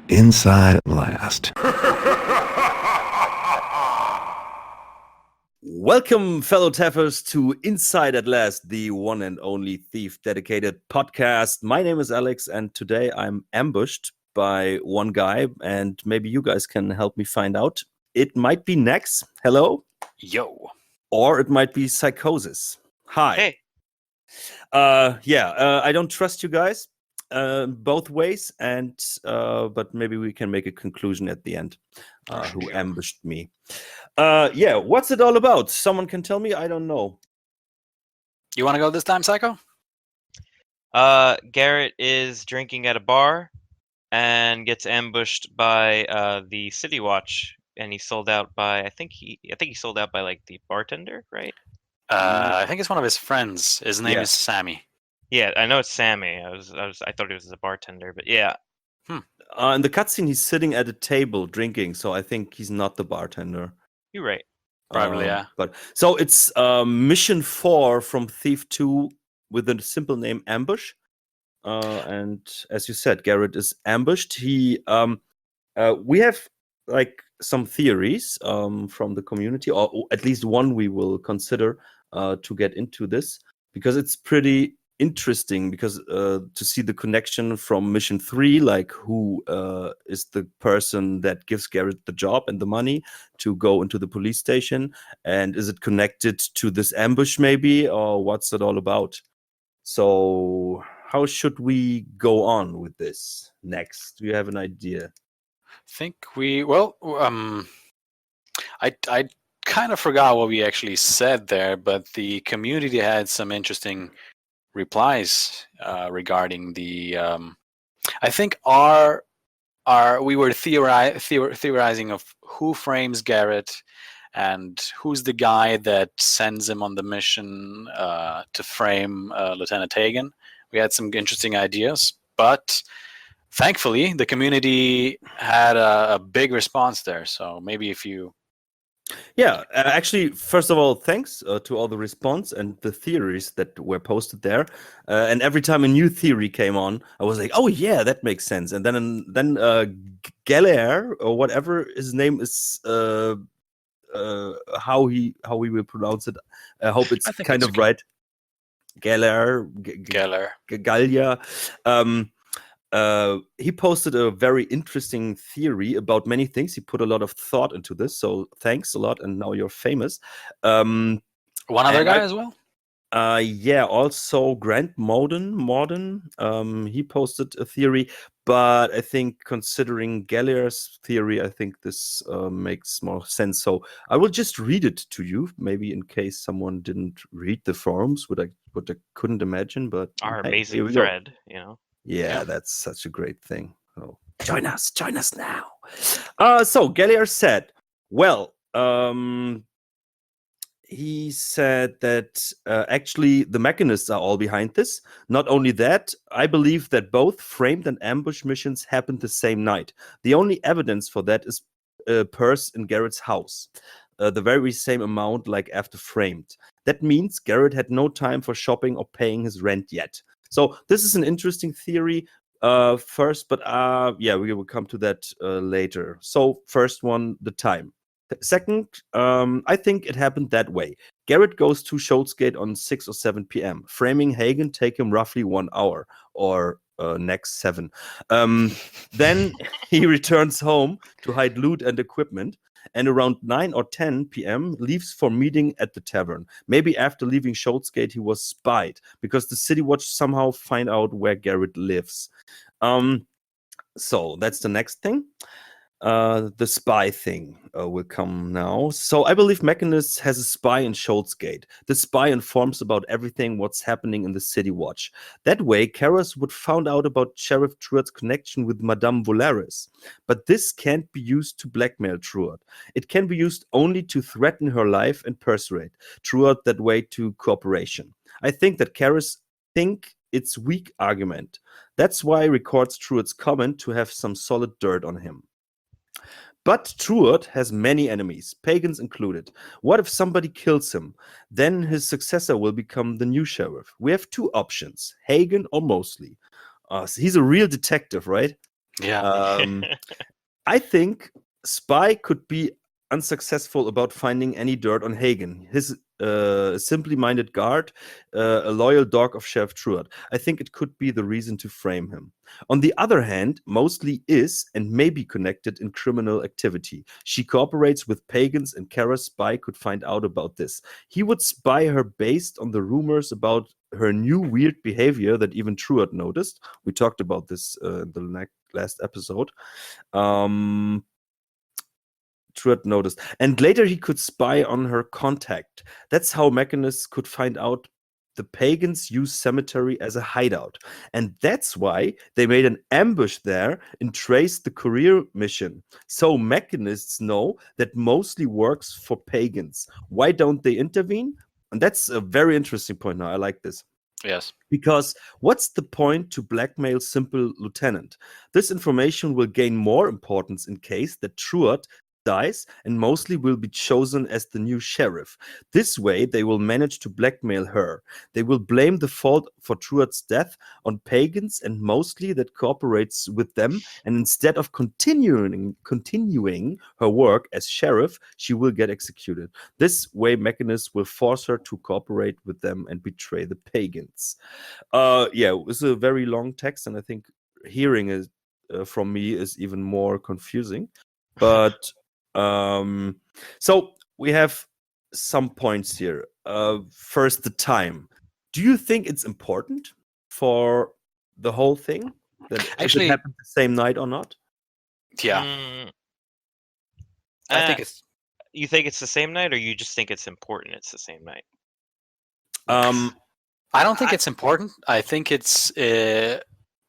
Inside at last. Welcome, fellow Taffers, to Inside at Last, the one and only thief-dedicated podcast. My name is Alex, and today I'm ambushed by one guy, and maybe you guys can help me find out. It might be Nex. Hello. Yo. Or it might be Psychosis. Hi. Hey. I don't trust you guys both ways, and but maybe we can make a conclusion at the end. Who ambushed me? What's it all about? Someone can tell me? I don't know. You want to go this time, Psycho? Garrett is drinking at a bar and gets ambushed by the City Watch, and he's sold out by I think he sold out by like the bartender, right? I think it's one of his friends. His name is Sammy. Yeah, I know it's Sammy. I thought it was a bartender, but yeah. In the cutscene, he's sitting at a table drinking, so I think he's not the bartender. You're right. Probably, yeah. But so it's mission 4 from Thief 2 with a simple name Ambush. And as you said, Garrett is ambushed. We have like some theories from the community, or at least one we will consider to get into this, because it's pretty interesting, because to see the connection from mission 3, like who is the person that gives Garrett the job and the money to go into the police station, and is it connected to this ambush maybe, or what's it all about? So how should we go on with this next? Do you have an idea? I kind of forgot what we actually said there, but the community had some interesting replies regarding the. I think we were theorizing of who frames Garrett and who's the guy that sends him on the mission to frame Lieutenant Hagen. We had some interesting ideas, but thankfully the community had a big response there. So maybe if you... Yeah, actually, first of all, thanks to all the response and the theories that were posted there. And every time a new theory came on, I was like, "Oh yeah, that makes sense." And then GALAEL, or whatever his name is, how we will pronounce it. I hope it's kind of right. GALAEL. He posted a very interesting theory about many things. He put a lot of thought into this, so thanks a lot. And now you're famous. One other guy as well? Also Grant Morden. He posted a theory, but I think considering GALAEL's theory, I think this makes more sense. So I will just read it to you, maybe in case someone didn't read the forums, what I couldn't imagine. But our amazing thread, you know. Yeah, that's such a great thing. Oh, join us now. So GALAEL said, well, he said that actually the mechanists are all behind this. Not only that, I believe that both framed and ambush missions happened the same night. The only evidence for that is a purse in Garrett's house. The very same amount like after framed. That means Garrett had no time for shopping or paying his rent yet. So this is an interesting theory first, but we will come to that later. So first one, the time. Second, I think it happened that way. Garrett goes to Schultzgate on 6 or 7 p.m. Framing Hagen take him roughly 1 hour, or next 7. Then he returns home to hide loot and equipment, and around 9 or 10 p.m. leaves for meeting at the tavern. Maybe after leaving Schultzgate, he was spied, because the City Watch somehow find out where Garrett lives. So that's the next thing. The spy thing will come now. So I believe Mechanist has a spy in Schultzgate. The spy informs about everything what's happening in the City Watch. That way, Karras would find out about Sheriff Truard's connection with Madame Volaris. But this can't be used to blackmail Truard. It can be used only to threaten her life and persuade Truard that way to cooperation. I think that Karras think it's weak argument. That's why he records Truard's comment to have some solid dirt on him. But Truard has many enemies, pagans included. What if somebody kills him? Then his successor will become the new sheriff. We have 2 options, Hagen or Mosley. So he's a real detective, right? Yeah. I think Spy could be unsuccessful about finding any dirt on Hagen. His simply-minded guard, a loyal dog of Sheriff Truart. I think it could be the reason to frame him. On the other hand, Mosley is and may be connected in criminal activity. She cooperates with pagans, and Kara's spy could find out about this. He would spy her based on the rumors about her new weird behavior that even Truart noticed. We talked about this in the last episode. Truart noticed. And later he could spy on her contact. That's how mechanists could find out the pagans use cemetery as a hideout. And that's why they made an ambush there and traced the courier mission. So mechanists know that mostly works for pagans. Why don't they intervene? And that's a very interesting point now. I like this. Yes. Because what's the point to blackmail simple lieutenant? This information will gain more importance in case that Truart dies and Mosley will be chosen as the new sheriff. This way, they will manage to blackmail her. They will blame the fault for Truart's death on pagans and Mosley that cooperates with them. And instead of continuing her work as sheriff, she will get executed. This way, mechanists will force her to cooperate with them and betray the pagans. Yeah, it's a very long text, and I think hearing it from me is even more confusing. But so we have some points here. First, the time. Do you think it's important for the whole thing that Actually, it happened the same night or not? Yeah. I think it's. You think it's the same night, or you just think it's important it's the same night? I don't think it's important. I think it's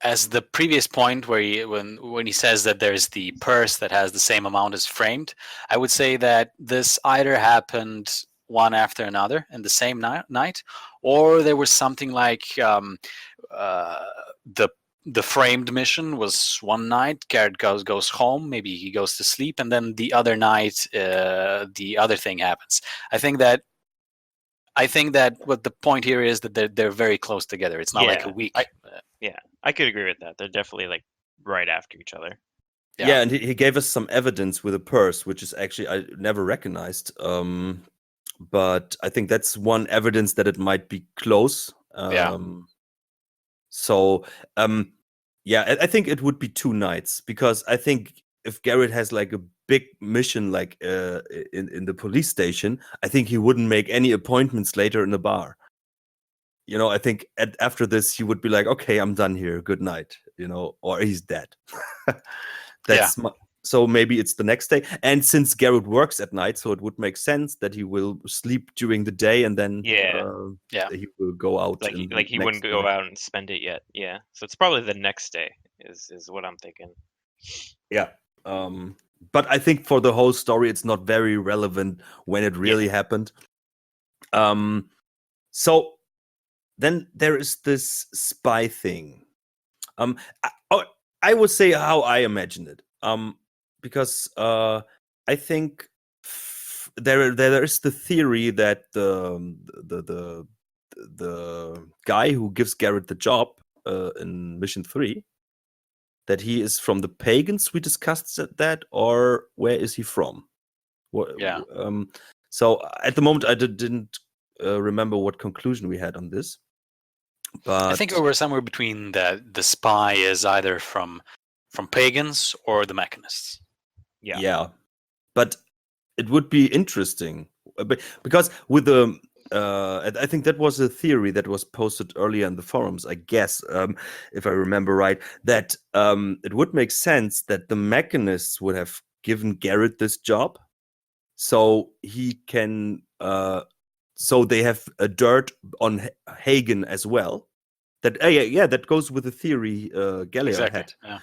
as the previous point where when he says that there's the purse that has the same amount as framed. I would say that this either happened one after another in the same night, or there was something like the framed mission was one night. Garrett goes home. Maybe he goes to sleep, and then the other night the other thing happens. I think that what the point here is that they're very close together. It's not like a week. I could agree with that. They're definitely like right after each other. Yeah, and he gave us some evidence with a purse, which is actually I never recognized. But I think that's one evidence that it might be close. So, yeah, I think it would be 2 nights, because I think if Garrett has like a big mission, like in the police station, I think he wouldn't make any appointments later in the bar. You know, I think after this, he would be like, okay, I'm done here. Good night, you know, or he's dead. So maybe it's the next day. And since Garrett works at night, so it would make sense that he will sleep during the day and then he will go out. Like he wouldn't go out and spend it yet. Yeah. So it's probably the next day is what I'm thinking. Yeah. But I think for the whole story, it's not very relevant when it really happened. So then there is this spy thing. I would say how I imagine it. Because I think there is the theory that the guy who gives Garrett the job in Mission 3, that he is from the pagans. We discussed that, or where is he from? So at the moment, I didn't remember what conclusion we had on this. But I think we were somewhere between the spy is either from pagans or the mechanists. Yeah, but it would be interesting, because with the I think that was a theory that was posted earlier in the forums, I guess, if I remember right, that it would make sense that the mechanists would have given Garrett this job, so he can so they have a dirt on Hagen as well. That that goes with the theory GALAEL had. Yeah.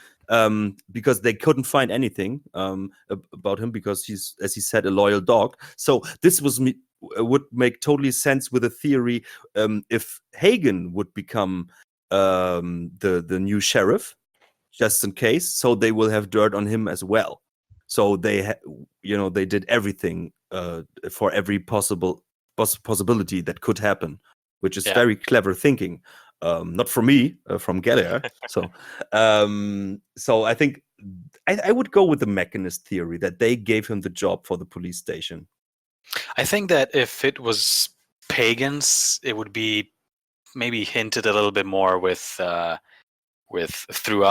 Because they couldn't find anything about him, because he's, as he said, a loyal dog. So this would make totally sense with a theory if Hagen would become the new sheriff, just in case. So they will have dirt on him as well. So they they did everything for every possibility that could happen, which is very clever thinking. Not from me, from GALAEL. So I think I would go with the Mechanist theory that they gave him the job for the police station. I think that if it was pagans, it would be maybe hinted a little bit more with through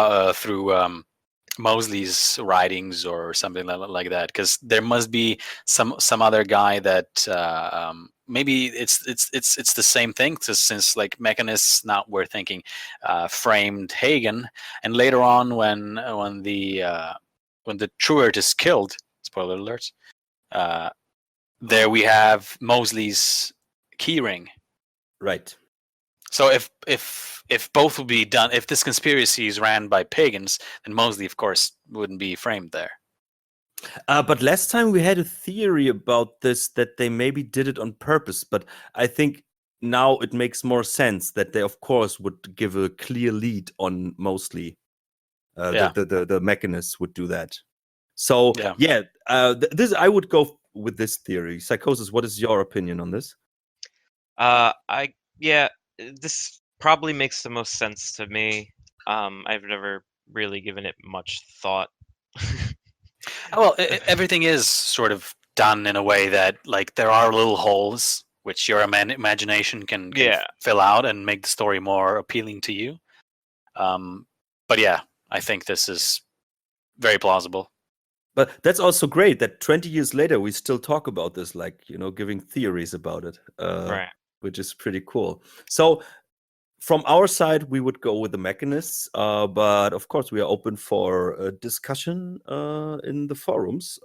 Mosley's writings or something like that, because there must be some other guy that maybe it's the same thing. Since like mechanists now we're thinking framed Hagen, and later on when the Truart is killed, spoiler alerts, there we have Mosley's keyring. Right. So if both would be done, if this conspiracy is ran by pagans, then Mosley, of course, wouldn't be framed there. But last time we had a theory about this that they maybe did it on purpose. But I think now it makes more sense that they, of course, would give a clear lead on Mosley. The mechanists would do that. So this I would go with this theory. Psychosis, what is your opinion on this? This probably makes the most sense to me. I've never really given it much thought. Well, everything is sort of done in a way that like there are little holes which your imagination can fill out and make the story more appealing to you. But yeah, I think this is very plausible. But that's also great that 20 years later we still talk about this, like, giving theories about it, Right. which is pretty cool. So from our side, we would go with the mechanists, but of course we are open for a discussion in the forums.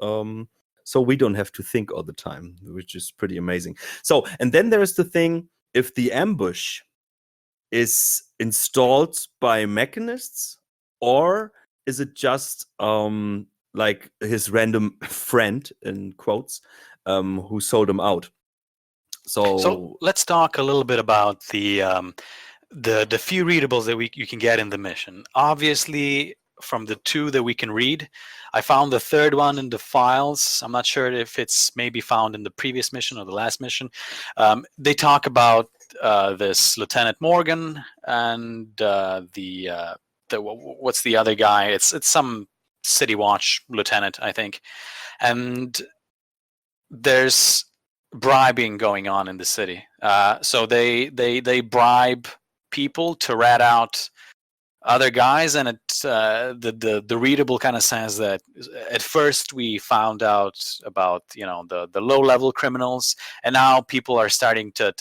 So we don't have to think all the time, which is pretty amazing. So, and then there is the thing, if the ambush is installed by mechanists, or is it just like his random friend, in quotes, who sold him out? So let's talk a little bit about the few readables that you can get in the mission. Obviously, from the two that we can read, I found the third one in the files. I'm not sure if it's maybe found in the previous mission or the last mission. They talk about this Lieutenant Morgan and what's the other guy? It's some City Watch lieutenant, I think, and there's bribing going on in the city. So they bribe people to rat out other guys, and the readable kind of says that at first we found out about the low level criminals, and now people are starting to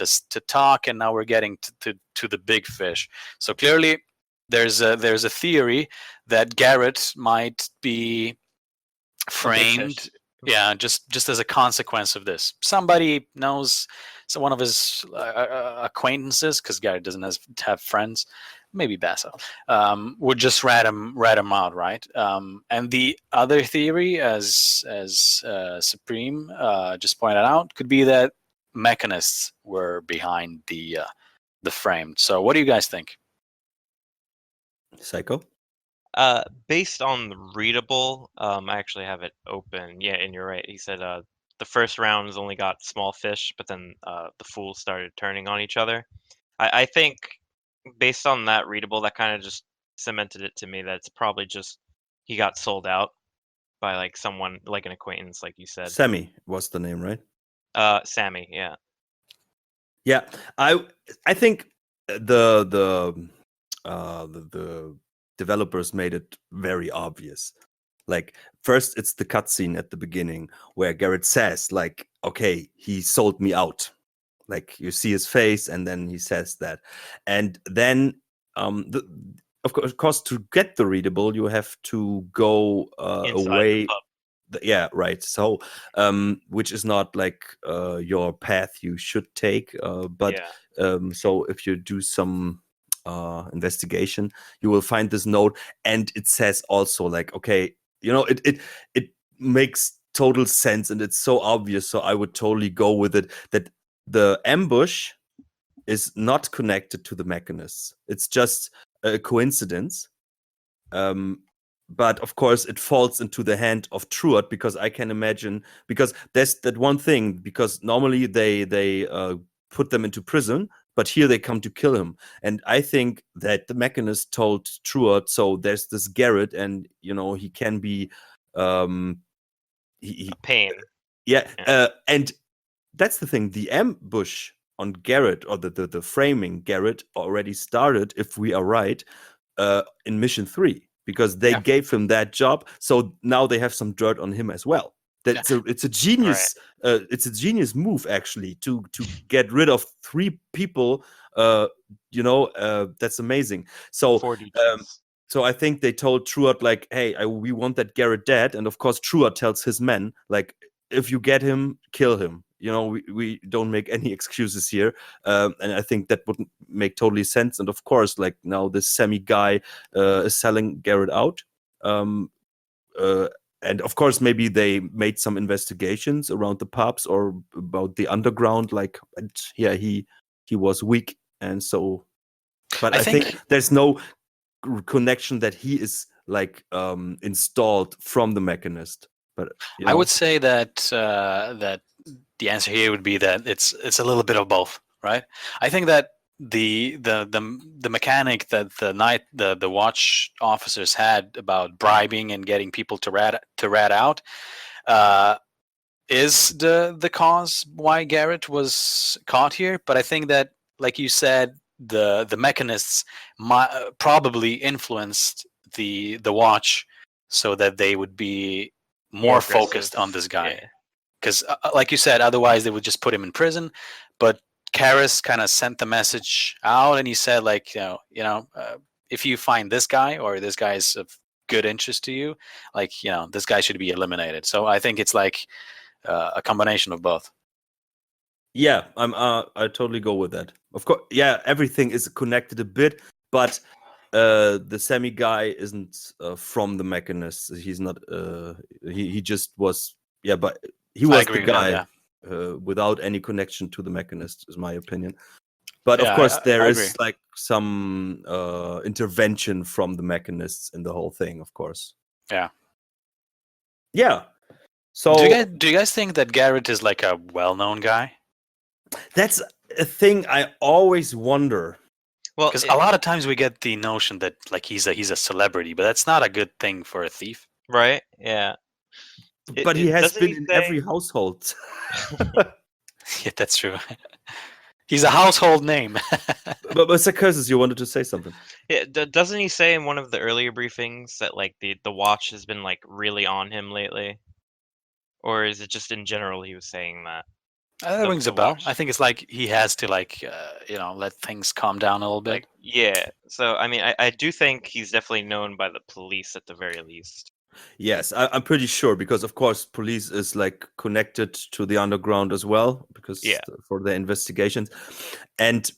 talk, and now we're getting to the big fish. So clearly there's a theory that Garrett might be framed. Yeah, just as a consequence of this. Somebody knows, so one of his acquaintances, because Garrett doesn't have friends, maybe Basso, would just rat him out, right? And the other theory, as Supreme just pointed out, could be that mechanists were behind the frame. So what do you guys think? Psycho? Based on the readable, I actually have it open. Yeah, and you're right. He said the first rounds only got small fish, but then the fools started turning on each other. I think based on that readable, that kind of just cemented it to me that it's probably just he got sold out by like someone, like an acquaintance, like you said. Sammy was the name, right? Sammy, yeah. Yeah, I think the developers made it very obvious. Like, first it's the cutscene at the beginning where Garrett says, like, okay, he sold me out. Like, you see his face, and then he says that. And then of course to get the readable you have to go away. Yeah, right. So which is not like your path you should take, but so if you do some investigation, you will find this note, and it says also, like, okay, it makes total sense, and it's so obvious, so I would totally go with it, that the ambush is not connected to the mechanists. It's just a coincidence. But of course it falls into the hand of Truart, because I can imagine, because there's that one thing, because normally they put them into prison, but here they come to kill him. And I think that the Mechanist told Truart, so there's this Garrett, and he can be A pain. and that's the thing. The ambush on Garrett, or the framing Garrett, already started, if we are right, in mission 3, because they gave him that job. So now they have some dirt on him as well. It's a genius. It's a genius move, actually, to get rid of 3 people. That's amazing. So 4 details. so I think they told Truart, like, hey, we want that Garrett dead. And of course, Truart tells his men, like, if you get him, kill him. We don't make any excuses here. And I think that would make totally sense. And of course, like, now this Sammy guy is selling Garrett out. And of course, maybe they made some investigations around the pubs or about the underground. Like, he was weak. And so, but I think there's no connection that he is like installed from the Mechanist. But I would say that that the answer here would be that it's a little bit of both, right? I think that the mechanic that the watch officers had about bribing and getting people to rat out is the cause why Garrett was caught here. But I think that, like you said, the Mechanists probably influenced the watch so that they would be more focused on this guy. Because, like you said, otherwise they would just put him in prison. But Karras kind of sent the message out, and he said, like, if you find this guy, or this guy is of good interest to you, like, this guy should be eliminated. So I think it's like a combination of both. Yeah, I totally go with that. Of course, yeah, everything is connected a bit, but the Sammy guy isn't from the Mechanist. He's not. He just was. Yeah, but he was the guy without any connection to the Mechanist, is my opinion. But of course, there is like some intervention from the Mechanists in the whole thing. Of course. Yeah. Yeah. So do you guys think that Garrett is like a well-known guy? That's a thing I always wonder. Well, because a lot of times we get the notion that, like, he's a celebrity, but that's not a good thing for a thief, right? Yeah. But he has been in every household. Yeah, that's true. He's a household name. but Sir Curses, you wanted to say something? Yeah, doesn't he say in one of the earlier briefings that, like, the watch has been, like, really on him lately? Or is it just in general he was saying that? That rings a bell. I think it's like he has to, like, let things calm down a little bit. Like, yeah. So, I mean, I do think he's definitely known by the police at the very least. Yes, I'm pretty sure, because of course police is like connected to the underground as well, because for their investigations. And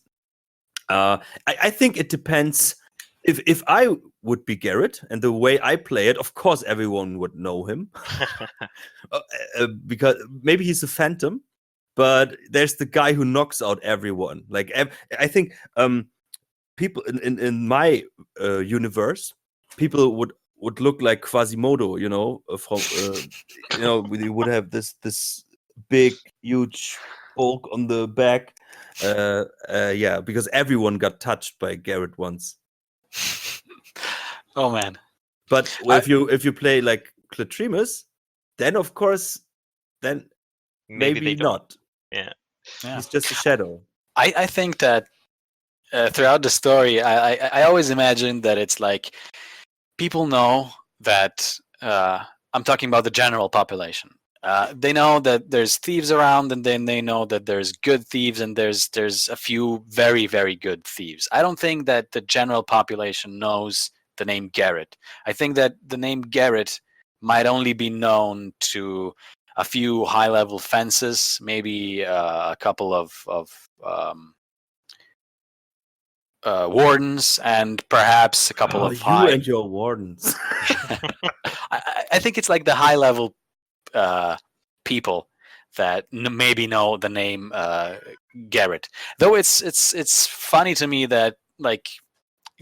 I think it depends. If I would be Garrett, and the way I play it, of course everyone would know him. Because maybe he's a phantom, but there's the guy who knocks out everyone. Like, I think people in my universe, people would look like Quasimodo, from we would have this big, huge bulk on the back. Because everyone got touched by Garrett once. Oh man! But if you play like Clatremus, then of course, then maybe not. Yeah, he's just a shadow. I think that throughout the story, I always imagine that it's like people know that I'm talking about the general population. They know that there's thieves around, and then they know that there's good thieves, and there's a few very, very good thieves. I don't think that the general population knows the name Garrett. I think that the name Garrett might only be known to a few high-level fences, maybe a couple of wardens, and perhaps a couple of you and your wardens. I think it's like the high-level people that maybe know the name Garrett. Though it's funny to me that, like,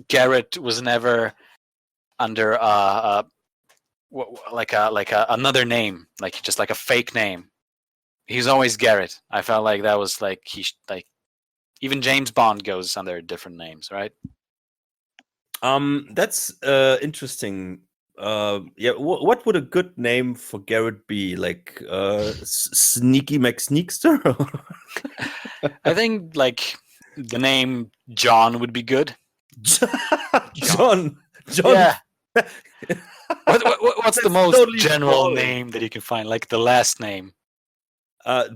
Garrett was never under another name, like just like a fake name. He's always Garrett. I felt like that was like Even James Bond goes under different names, right? That's interesting. Yeah, what would a good name for Garrett be? Like Sneaky McSneakster? I think like the name John would be good. John. Yeah. What's the That's most totally general boring. name that you can find? Like the last name. I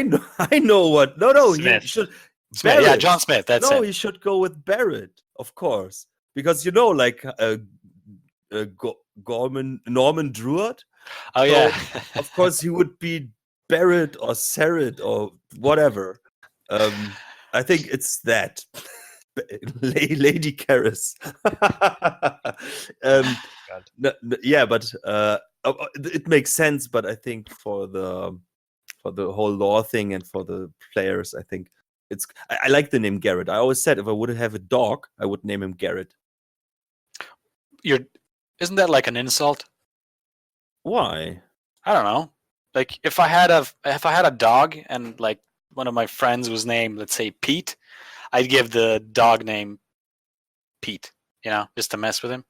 know I know what. No, he Smith. should Smith. Yeah, Barrett. John Smith. That's No, it. he should go with Barrett, of course, because like Norman Druid. Oh So, yeah. of course, he would be Barrett or Sarret or whatever. I think it's that. Lady Karras. God. Yeah, but it makes sense. But I think for the whole lore thing and for the players, I think I like the name Garrett. I always said if I would have a dog, I would name him Garrett. Isn't that like an insult? Why? I don't know. Like if I had a dog and like one of my friends was named, let's say Pete, I'd give the dog name Pete, just to mess with him.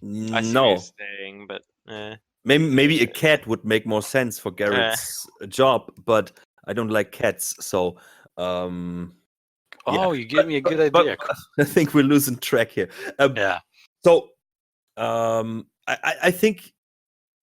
I see what you're No. saying, but Maybe a cat would make more sense for Garrett's job, but I don't like cats, so Oh, you give me a good but idea. I think we're losing track here. Yeah. So I think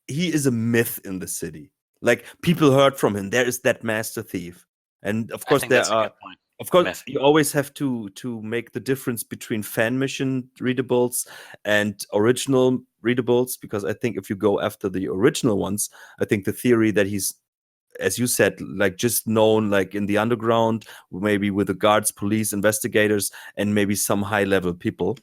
he is a myth in the city. Like people heard from him. There is that master thief, and of course there that's a are. good point. Of course, Myth. you always have to make the difference between fan mission readables and original readables, because I think if you go after the original ones, I think the theory that he's, as you said, like just known like in the underground, maybe with the guards, police, investigators, and maybe some high level people.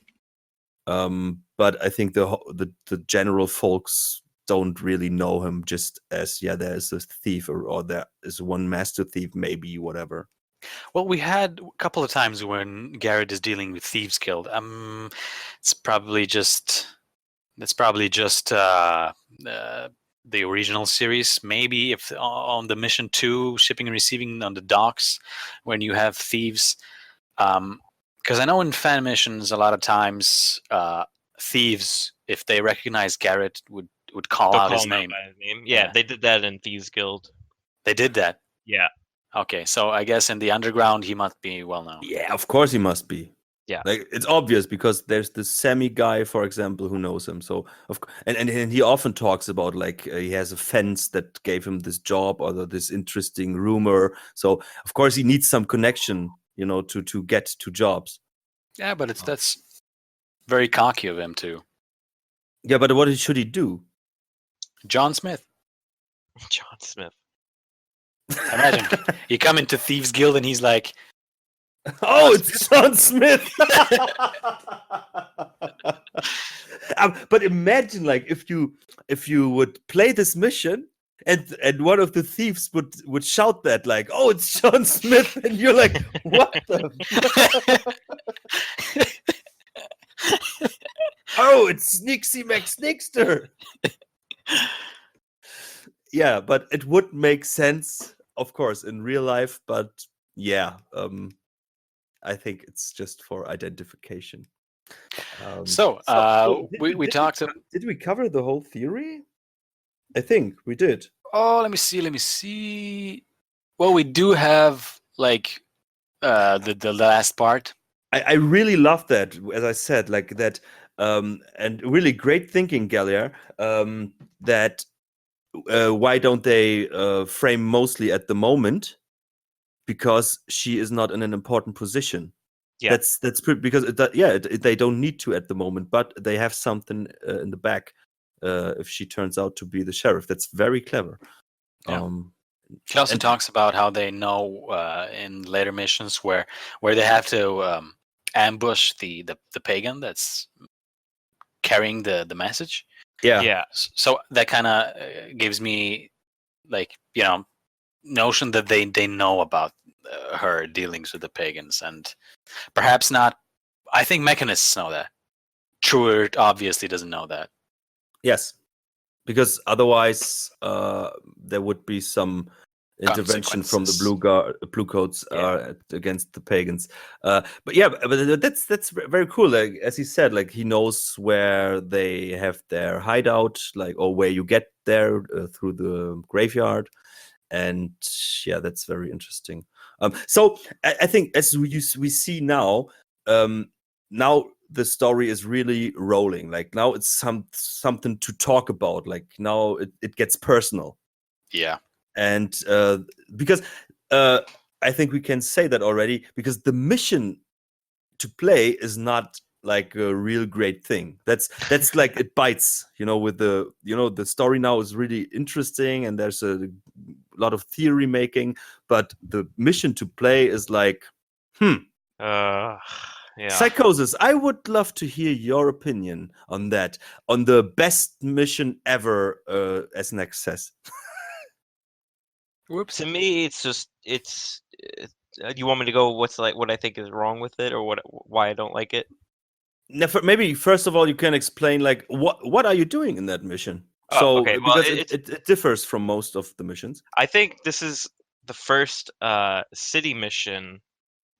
But I think the general folks don't really know him just as there is a thief or there is one master thief, maybe whatever. Well, we had a couple of times when Garrett is dealing with Thieves Guild. That's probably just the original series. Maybe if on the mission 2, shipping and receiving on the docks, when you have thieves. Because I know in fan missions, a lot of times thieves, if they recognize Garrett, would call out his name. By his name. Yeah, they did that in Thieves Guild. They did that. Yeah. Okay, so I guess in the underground he must be well known. Yeah, of course he must be. Yeah. Like it's obvious because there's this Sammy guy, for example, who knows him. So and he often talks about like he has a fence that gave him this job or this interesting rumor. So of course he needs some connection, to get to jobs. Yeah, but that's very cocky of him too. Yeah, but what should he do? John Smith. John Smith. Imagine you come into Thieves Guild and he's like, "Oh, it's John Smith." But imagine, like, if you would play this mission and one of the thieves would shout that, like, "Oh, it's John Smith," and you're like, "What the?" Oh, it's Sneaksy McSnickster. Yeah, but it would make sense, of course, in real life. But yeah, I think it's just for identification. We talked. Did we cover the whole theory? I think we did. Oh, let me see. Well, we do have like the last part. I really love that, as I said, like that, and really great thinking, GALAEL. That why don't they frame mostly at the moment? Because she is not in an important position. Yeah. That's because they don't need to at the moment, but they have something in the back if she turns out to be the sheriff. That's very clever. Yeah. She also talks about how they know in later missions where they have to ambush the pagan that's carrying the message. Yeah. So that kind of gives me like notion that they know about her dealings with the pagans, and perhaps not. I think mechanists know that. Truert obviously doesn't know that. Yes, because otherwise there would be some intervention from the Consequences. blue coats Yeah. against the pagans. But yeah, but that's very cool. Like as he said, like he knows where they have their hideout, like or where you get there through the graveyard, and yeah, that's very interesting. So I think as we see now, now the story is really rolling. Like now it's something to talk about. Like now it gets personal. Yeah. And because I think we can say that already, because the mission to play is not like a real great thing. That's like it bites, with the story now is really interesting and there's a lot of theory making, but the mission to play is like Yeah. Psychosis. I would love to hear your opinion on that, on the best mission ever, as Nex says. Whoops. To me, it's. You want me to go? What I think is wrong with it, or why I don't like it? Maybe first of all, you can explain like what are you doing in that mission? Oh, So okay. Well, because it differs from most of the missions. I think this is the first city mission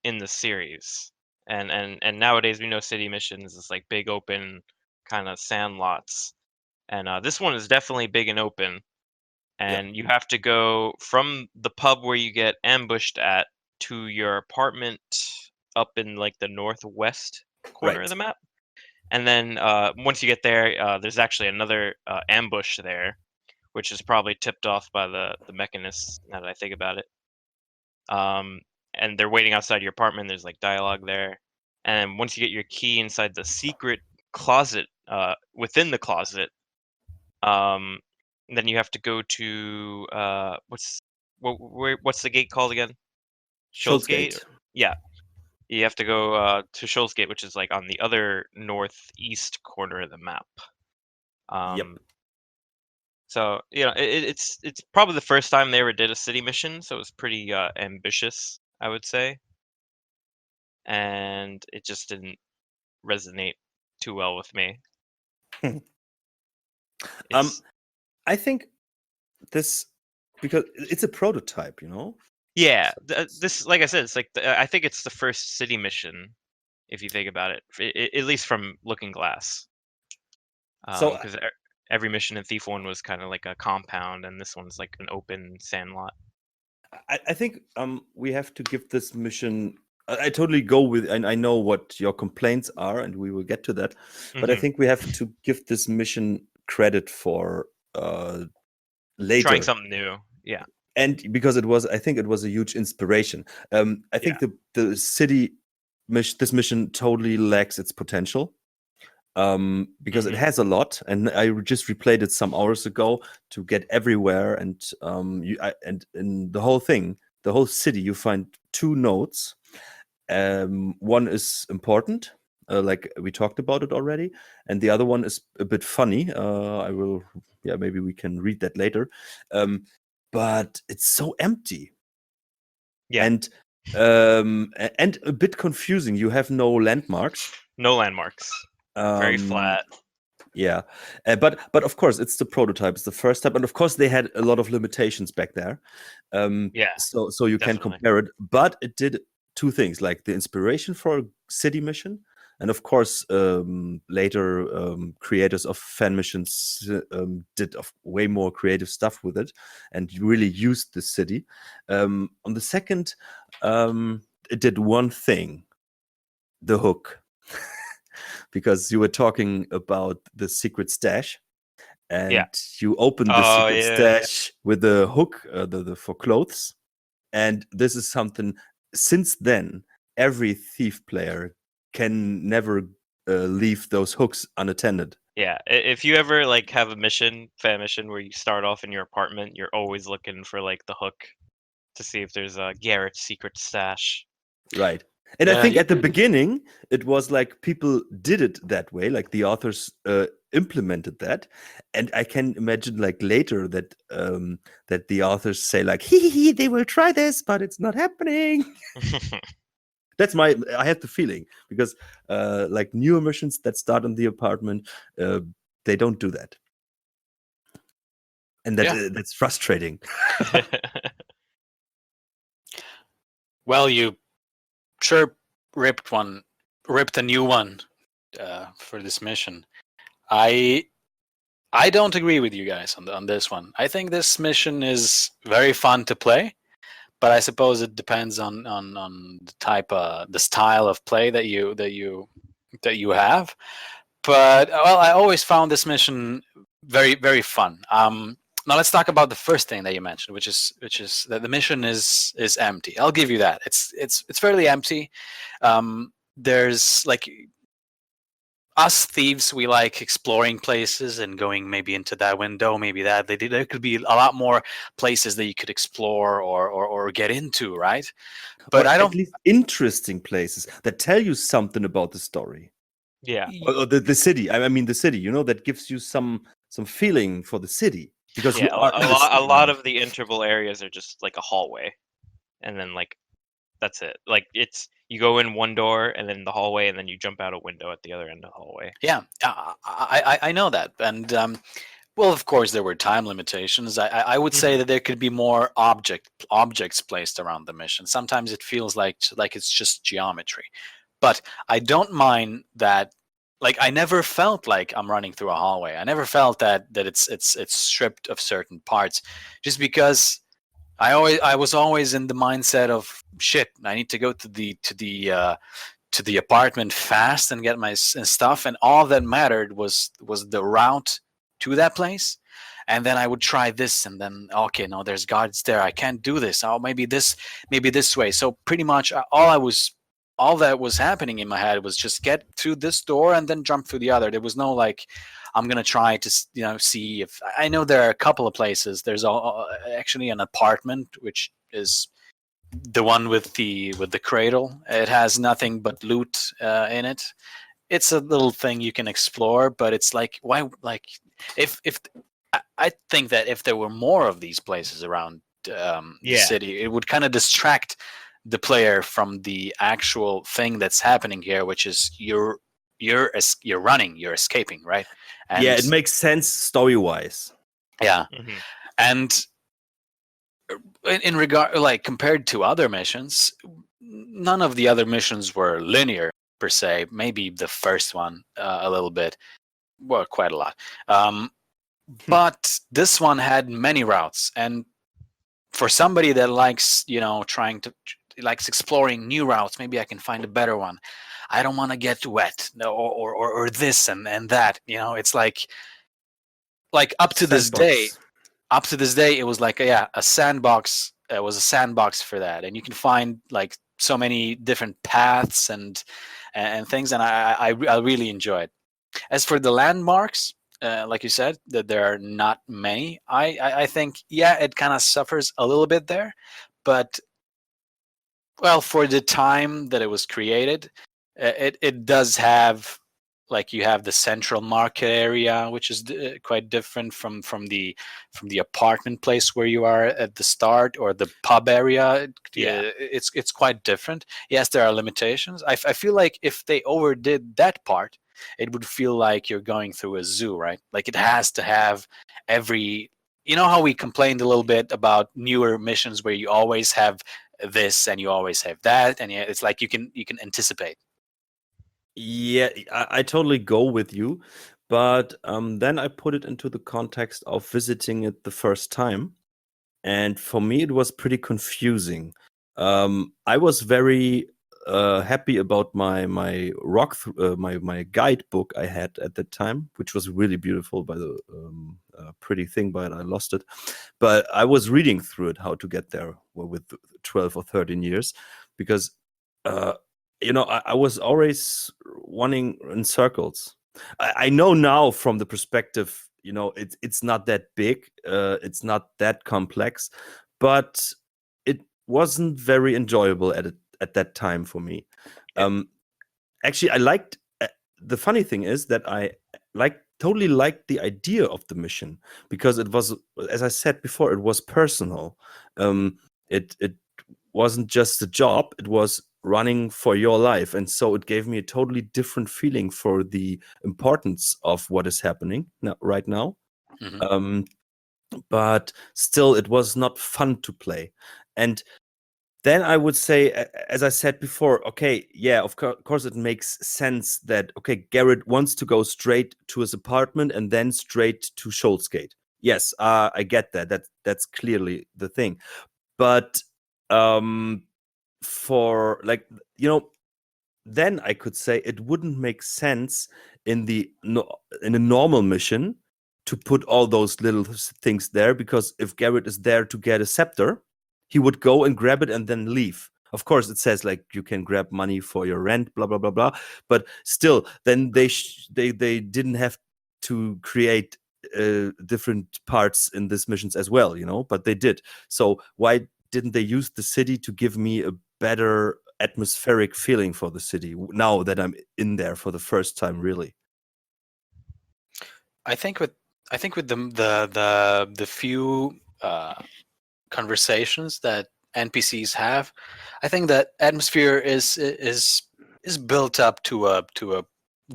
in the series, and nowadays we know city missions is like big open kind of sand lots, and this one is definitely big and open, and you have to go from the pub where you get ambushed at to your apartment up in like the northwest corner of the map. And then once you get there, there's actually another ambush there, which is probably tipped off by the mechanists. Now that I think about it, and they're waiting outside your apartment. There's like dialogue there, and once you get your key inside the secret closet within the closet, then you have to go to what's the gate called again? Shoals Gate. Gate. Yeah, you have to go to Shoals Gate, which is like on the other northeast corner of the map. Yep. So it's probably the first time they ever did a city mission, so it was pretty ambitious, I would say, and it just didn't resonate too well with me. I think this, because it's a prototype, Yeah, this, like I said, it's like I think it's the first city mission, if you think about it, at least from Looking Glass. So Because every mission in Thief 1 was kind of like a compound, and this one's like an open sandlot. I think we have to give this mission. I totally go with, and I know what your complaints are, and we will get to that. But I think we have to give this mission credit for later trying something new. Yeah, and because I think it was a huge inspiration. I think the city mission, this mission totally lacks its potential. Because it has a lot, and I just replayed it some hours ago to get everywhere, and and in the whole thing, the whole city, you find two nodes. One is important, like we talked about it already, and the other one is a bit funny. Maybe we can read that later. But it's so empty. Yeah, and a bit confusing. You have no landmarks. No landmarks. Very flat. Yeah, but of course it's the prototype. It's the first type, and of course they had a lot of limitations back there. Yeah, so you can compare it, but it did two things, like the inspiration for a city mission, and of course later creators of fan missions did way more creative stuff with it and really used the city. On the second, it did one thing: the hook. Because you were talking about the secret stash, and you open the secret stash with the hook, for clothes, and this is something. Since then, every Thief player can never leave those hooks unattended. Yeah, if you ever like have a fan mission where you start off in your apartment, you're always looking for like the hook to see if there's a Garrett's secret stash. Right. And I think at the beginning, it was like people did it that way, like the authors implemented that. And I can imagine like later that that the authors say like, hee, they will try this, but it's not happening. I had the feeling, because like newer missions that start in the apartment, they don't do that. And that's frustrating. Well, you sure ripped a new one for this mission. I don't agree with you guys on this one. I think this mission is very fun to play, but I suppose it depends on the type, the style of play that you have. But well, I always found this mission very very fun. Now let's talk about the first thing that you mentioned, which is that the mission is empty. I'll give you that. It's fairly empty. There's like us thieves, we like exploring places and going maybe into that window, maybe that. There could be a lot more places that you could explore or get into, right? But or I at don't. least interesting places that tell you something about the story. Yeah. Or the city. I mean the city. That gives you some feeling for the city because we Yeah, are in the a city lot now. of the interval areas are just like a hallway, and then like that's it. Like you go in one door and then the hallway, and then you jump out a window at the other end of the hallway. Yeah, I know that, and well, of course, there were time limitations. I would say that there could be more objects placed around the mission. Sometimes it feels like it's just geometry, but I don't mind that. Like I never felt like I'm running through a hallway. I never felt that it's stripped of certain parts, just because I was always in the mindset of shit. I need to go to the apartment fast and get my stuff, and all that mattered was the route to that place. And then I would try this, and then okay, no, there's guards there, I can't do this. Oh, maybe this way. So pretty much all that was happening in my head was just get through this door and then jump through the other. There was no like, I'm gonna try to see if I know there are a couple of places. There's actually an apartment which is the one with the cradle. It has nothing but loot in it. It's a little thing you can explore, but it's like, why? Like, if I think that if there were more of these places around the Yeah. city, it would kind of distract the player from the actual thing that's happening here, which is you're running, you're escaping, right? And Yeah, it makes sense story-wise. yeah, Mhm. and in regard, like compared to other missions, none of the other missions were linear per se. Maybe the first one a little bit, well, quite a lot. But this one had many routes, and for somebody that likes likes exploring new routes, maybe I can find a better one. I don't want to get wet, or this and that. It's like up to this day. Sandbox. Up to this day, it was like a sandbox. It was a sandbox for that, and you can find like so many different paths and things, and I really enjoy it. As for the landmarks, like you said, that there are not many. I think it kind of suffers a little bit there, but well, for the time that it was created, it does have, like, you have the central market area, which is quite different from the apartment place where you are at the start, or the pub area. Yeah. It's quite different. Yes, there are limitations. I feel like if they overdid that part, it would feel like you're going through a zoo, right? Like it has to have every. You know how we complained a little bit about newer missions where you always have this and you always have that, and it's like you can anticipate. Yeah, I totally go with you, but then I put it into the context of visiting it the first time, and for me it was pretty confusing. I was very happy about my my guidebook I had at that time, which was really beautiful, by the pretty thing, but I lost it. But I was reading through it how to get there with 12 or 13 years, because uh, I was always running in circles. I know now from the perspective, it's not that big, it's not that complex, but it wasn't very enjoyable at that time for me. Actually, I liked. The funny thing is that I totally liked the idea of the mission, because it was, as I said before, it was personal. It wasn't just a job; it was running for your life, and so it gave me a totally different feeling for the importance of what is happening right now. Hmm. Um, but still, it was not fun to play, and then I would say, as I said before, okay, yeah, of course it makes sense that, okay, Garrett wants to go straight to his apartment and then straight to Shoals Gate. Yes, I get that. That's clearly the thing. But for like, then I could say it wouldn't make sense in in a normal mission to put all those little things there, because if Garrett is there to get a scepter, he would go and grab it and then leave. Of course, it says like you can grab money for your rent, blah blah blah blah. But still, then they didn't have to create different parts in these missions as well, But they did. So why didn't they use the city to give me a better atmospheric feeling for the city now that I'm in there for the first time, really? I think with the few conversations that NPCs have, I think that atmosphere is built up to a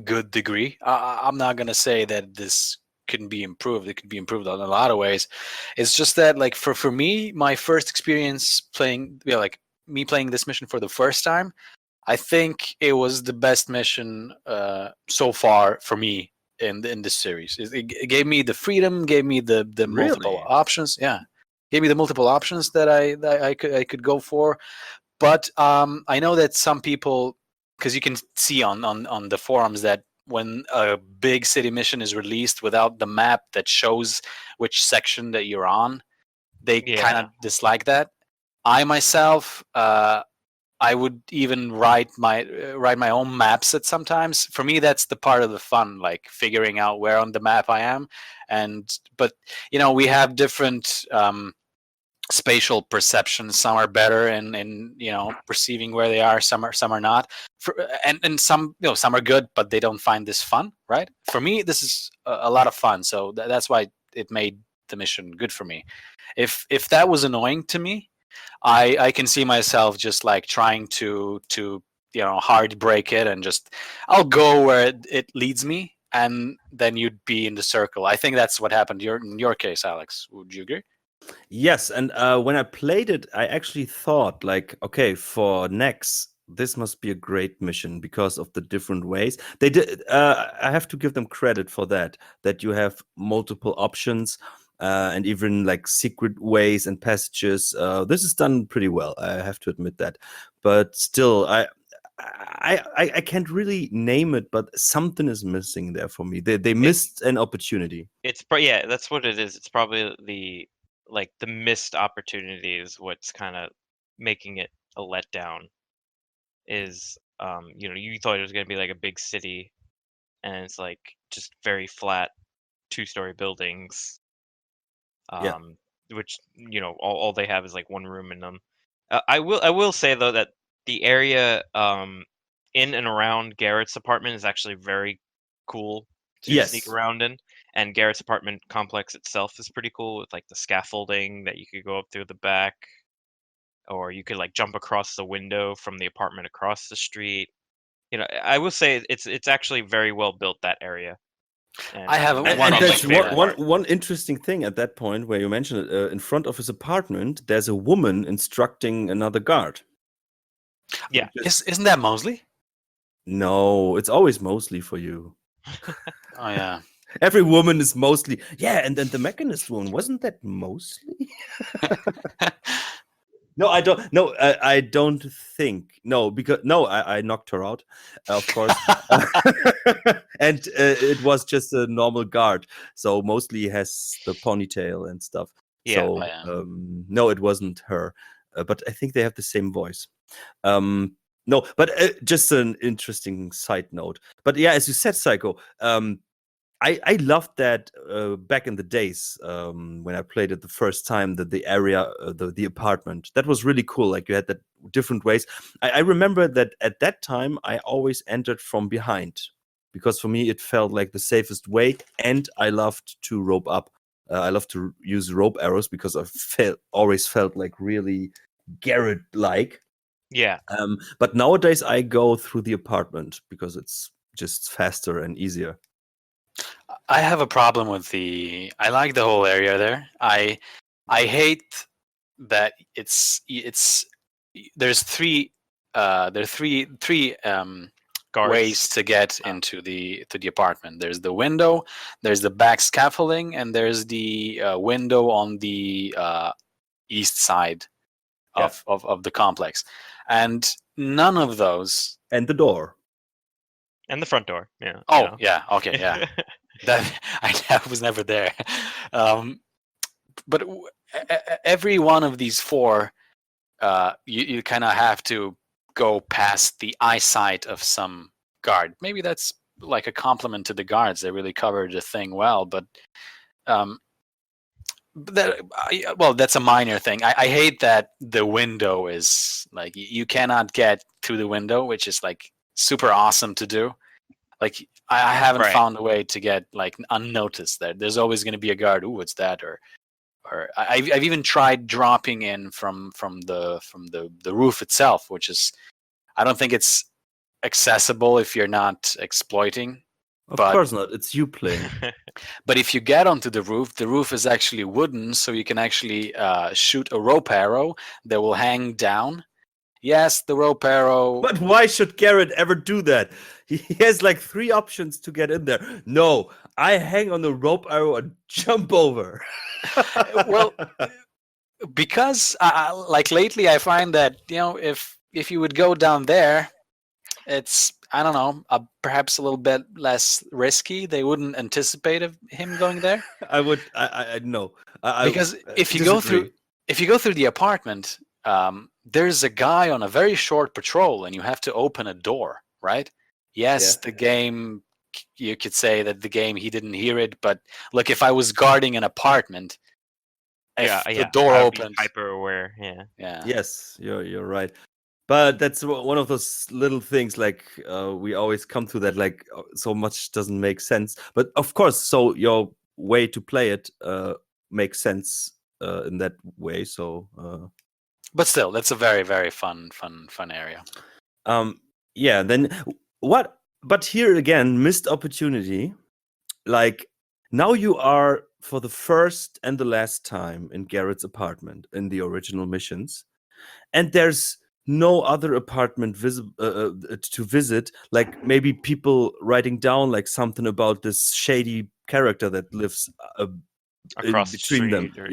good degree. I'm not gonna say that this couldn't be improved. It could be improved in a lot of ways. It's just that, like, for me, my first experience playing, like me playing this mission for the first time, I think it was the best mission so far for me in this series. It gave me the freedom, gave me the multiple Really? options. Yeah, gave me the multiple options that I could go for. But I know that some people, because you can see on the forums that when a big city mission is released without the map that shows which section that you're on, they kind Yeah. of dislike that. I myself, I would even write my own maps at sometimes. For me, that's the part of the fun, like figuring out where on the map I am. But we have different spatial perceptions. Some are better in perceiving where they are. Some are not. And some some are good, but they don't find this fun. Right? For me, this is a lot of fun. So that's why it made the mission good for me. If that was annoying to me, I can see myself just like trying to hard break it and just I'll go where it leads me, and then you'd be in the circle. I think that's what happened in your case, Alex. Would you agree? Yes, and when I played it, I actually thought like, okay, for next, this must be a great mission because of the different ways they did. I have to give them credit for that. That you have multiple options, and even like secret ways and passages. This is done pretty well. I have to admit that. But still, I can't really name it, but something is missing there for me. They missed an opportunity. Yeah, that's what it is. It's probably the missed opportunity is what's kind of making it a letdown. Is you thought it was going to be like a big city, and it's like just very flat 2-story buildings, Yeah. which all they have is like one room in them. I will say though that the area in and around Garrett's apartment is actually very cool to sneak Yes. around in, and Garrett's apartment complex itself is pretty cool with like the scaffolding that you could go up through the back, or you could like jump across the window from the apartment across the street. I will say it's actually very well built, that area, and I have And, one and that's my that's issue with one, favorite that. one, part. one interesting thing at that point where you mentioned it. In front of his apartment, there's a woman instructing another guard. Yeah. Which is, Isn't that Mosley? no, it's always mostly for you. Oh yeah. Every woman is mostly, yeah, and then the mechanist one, wasn't that mostly? No, I don't. No, I don't think. No, because no, I knocked her out, of course, and it was just a normal guard. So mostly has the ponytail and stuff. Yeah. Oh, So yeah. no, it wasn't her. But I think they have the same voice. No, but just an interesting side note. But yeah, as you said, Psycho. I loved that back in the days when I played it the first time. That the area, the apartment, that was really cool. Like you had that different ways. I remember that at that time I always entered from behind because for me it felt like the safest way, and I loved to rope up. I love to use rope arrows because always felt like really Garrett like. Yeah. But nowadays I go through the apartment because it's just faster and easier. I have a problem with I like the whole area there. I hate that it's there's three Guards. ways to get into the apartment. There's the window, there's the back scaffolding, and there's the window on the east side of the complex. And none of those. And the door. And the front door. Yeah. Oh, yeah. Okay, yeah. That I was never there. But every one of these four, you kind of have to go past the eyesight of some guard. Maybe that's like a compliment to the guards. They really covered the thing well, but that's a minor thing. I hate that the window is like you cannot get through the window, which is like super awesome to do. Like I haven't found a way to get like unnoticed there. There's always going to be a guard. Ooh, what's that? Or I've even tried dropping in from the roof itself, which is I don't think it's accessible if you're not exploiting. Of course not. It's you playing. But if you get onto the roof is actually wooden, so you can actually shoot a rope arrow that will hang down. Yes, the rope arrow. But why should Garrett ever do that? He has like 3 options to get in there. No, I hang on the rope arrow and jump over. Well, because like lately, I find that if you would go down there, it's I don't know, perhaps a little bit less risky. They wouldn't anticipate of him going there. I would. I know. Because if you go through the apartment, there's a guy on a very short patrol, and you have to open a door, right? Yes, the game. You could say that the game he didn't hear it, but look, if I was guarding an apartment, the door opened, hyper aware. Yeah. Yes, you're right. But that's one of those little things. Like we always come to that. Like so much doesn't make sense. But of course, so your way to play it makes sense in that way. So. But still, that's a very, very fun area. Yeah. Then what? But here again, missed opportunity. Like now you are for the first and the last time in Garrett's apartment in the original missions, and there's no other apartment to visit. Like maybe people writing down like something about this shady character that lives across between them. Or,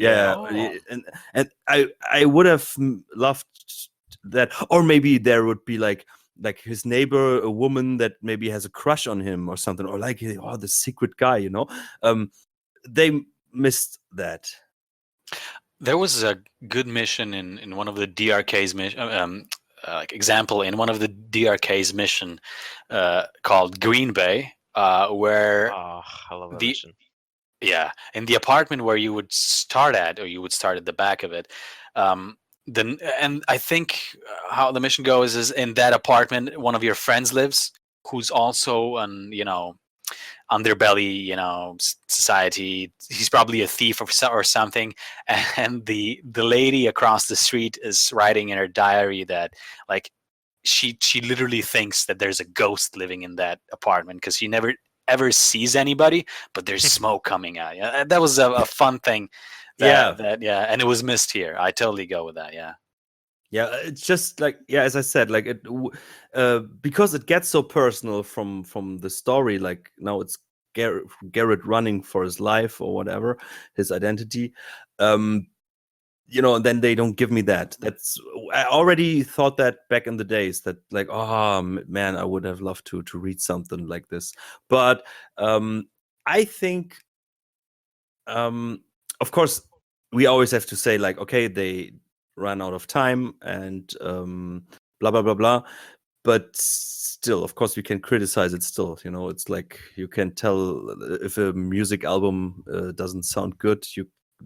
And I would have loved that, or maybe there would be like his neighbor, a woman that maybe has a crush on him or something, or like the secret guy, they missed that. There was a good mission in one of the DRK's mission, example in one of the DRK's mission called Green Bay, where I love that mission. Yeah, in the apartment where you would start at, or you would start at the back of it. And I think how the mission goes is in that apartment, one of your friends lives, who's also an underbelly, society. He's probably a thief or something. And the lady across the street is writing in her diary that like she literally thinks that there's a ghost living in that apartment because she never ever sees anybody, but there's smoke coming out. Yeah, that was a fun thing. And it was missed here. I totally go with that. Yeah, it's just like as I said, like it because it gets so personal from the story. Like now it's Garrett running for his life or whatever, his identity. And then they don't give me that. I already thought that back in the days that like, oh man, I would have loved to read something like this. But I think, of course, we always have to say like, okay, they ran out of time and blah blah blah blah. But still, of course, we can criticize it. Still, it's like you can tell if a music album doesn't sound good.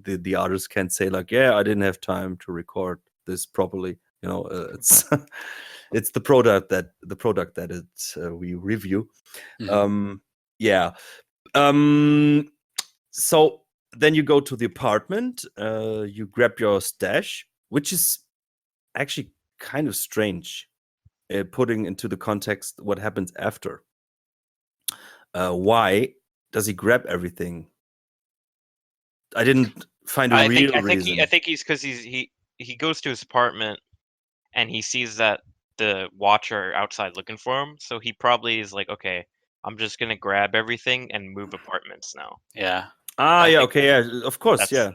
The artist can say like, yeah, I didn't have time to record this properly. It's it's the product that we review. Mm-hmm. So then you go to the apartment, you grab your stash, which is actually kind of strange, putting into the context what happens after. Why does he grab everything? I didn't find a real reason. I think he's because he goes to his apartment and he sees that the Watcher are outside looking for him. So he probably is like, okay, I'm just gonna grab everything and move apartments now. Yeah. Ah, I yeah, think okay, yeah, of course, that's yeah.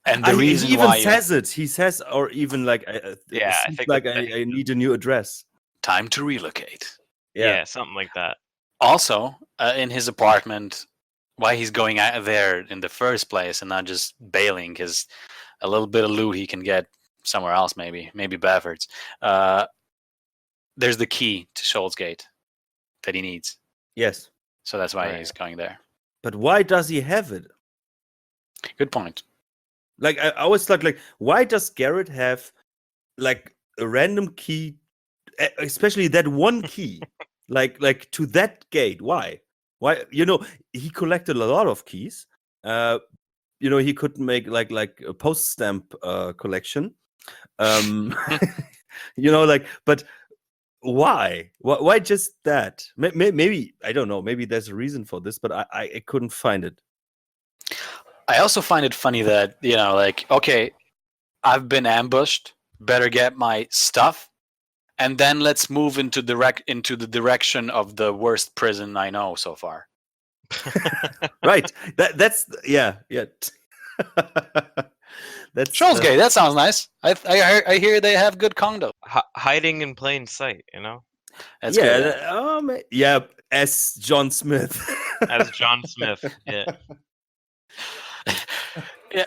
And the He reason even why you says it. He says, or even like, it yeah. I seems think like that I need a new address. time to relocate. Yeah. yeah, something like that. Also, in his apartment, why he's going out there in the first place and not just bailing, because a little bit of loot he can get somewhere else, maybe Baffert's. There's the key to Shoals Gate that he needs, Yes. so that's why Right. he's going there. But why does he have it? Good point. Like, I always thought, like, why does Garrett have like a random key, especially that one key, like to that gate? Why? Why? He collected a lot of keys. He could make like a post stamp collection. Um, but why? Why just that? Maybe I don't know. Maybe there's a reason for this, but I couldn't find it. I also find it funny that, like, okay, I've been ambushed, better get my stuff, and then let's move into the direction of the worst prison I know so far. Right. That's yeah. That's Shoals Gate, that sounds nice. I hear they have good condo. Hiding in plain sight, you know, That's yeah. good. Yeah. As John Smith. as John Smith. Yeah. Yeah.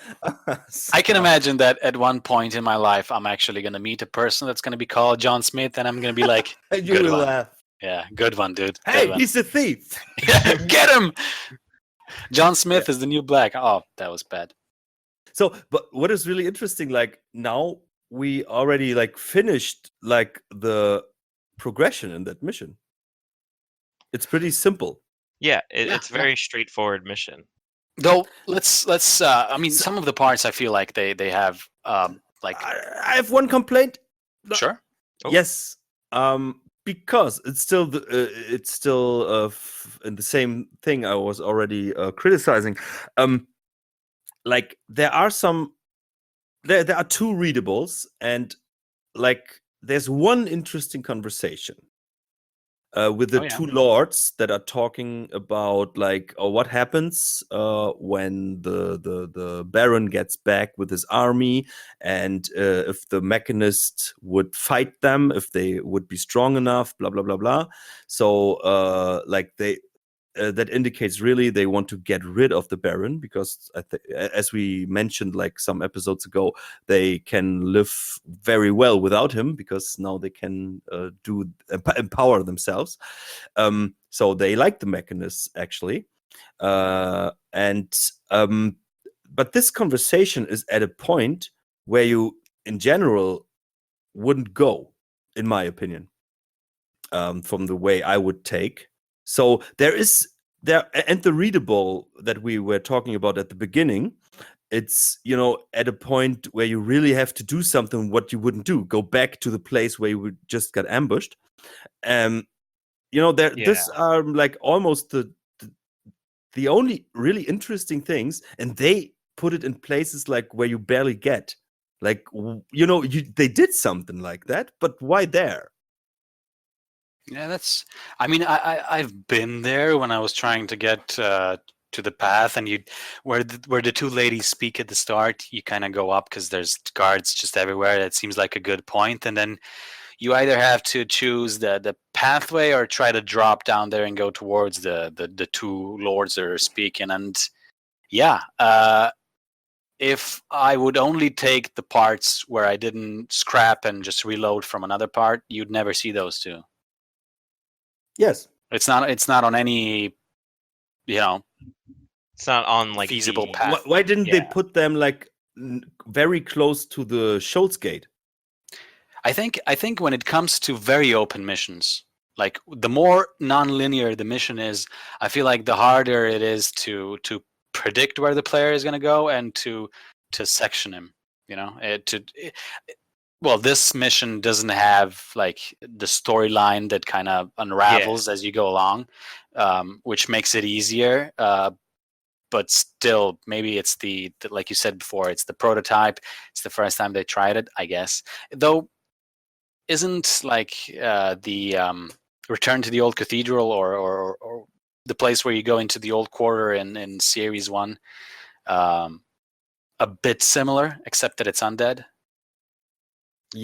I can imagine that at one point in my life, I'm actually going to meet a person that's going to be called John Smith, and I'm going to be like, And you good will one. laugh. Yeah, good one, dude. Hey, Good one. he's a thief. Get him! John Smith is the new black. Oh, that was bad. So, but what is really interesting, like now we already like finished like the progression in that mission. It's pretty simple. Yeah, Yeah, it's very straightforward mission. Though let's I mean, some of the parts I feel like they have like I have one complaint. sure. Oh. Yes, because it's still in the same thing I was already criticizing. Like there are there are two readables, and like there's one interesting conversation with the two lords that are talking about like what happens when the Baron gets back with his army, and if the Mechanist would fight them, if they would be strong enough, blah blah blah blah. So like that indicates really they want to get rid of the Baron, because as we mentioned like some episodes ago, they can live very well without him because now they can empower themselves. So they like the Mechanists actually, but this conversation is at a point where you in general wouldn't go, in my opinion, from the way I would take. So and the readable that we were talking about at the beginning, it's at a point where you really have to do something what you wouldn't do, go back to the place where you just got ambushed. This are like almost the only really interesting things, and they put it in places like where you barely get, like they did something like that, but why there? Yeah, I mean, I've been there when I was trying to get to the path, and where the two ladies speak at the start, you kind of go up because there's guards just everywhere. That seems like a good point, and then you either have to choose the pathway or try to drop down there and go towards the two lords that are speaking. And yeah, if I would only take the parts where I didn't scrap and just reload from another part, you'd never see those two. Yes, it's not on any, it's not on like feasible the path. Why didn't they put them like very close to the Shoals Gate? I think when it comes to very open missions, like the more non-linear the mission is, I feel like the harder it is to predict where the player is going to go and to section him. Well, this mission doesn't have like the storyline that kind of unravels as you go along, which makes it easier. But still, maybe it's the like you said before, it's the prototype. It's the first time they tried it, I guess. Though isn't like the Return to the Old Cathedral or the place where you go into the old quarter in Series 1 a bit similar, except that it's undead?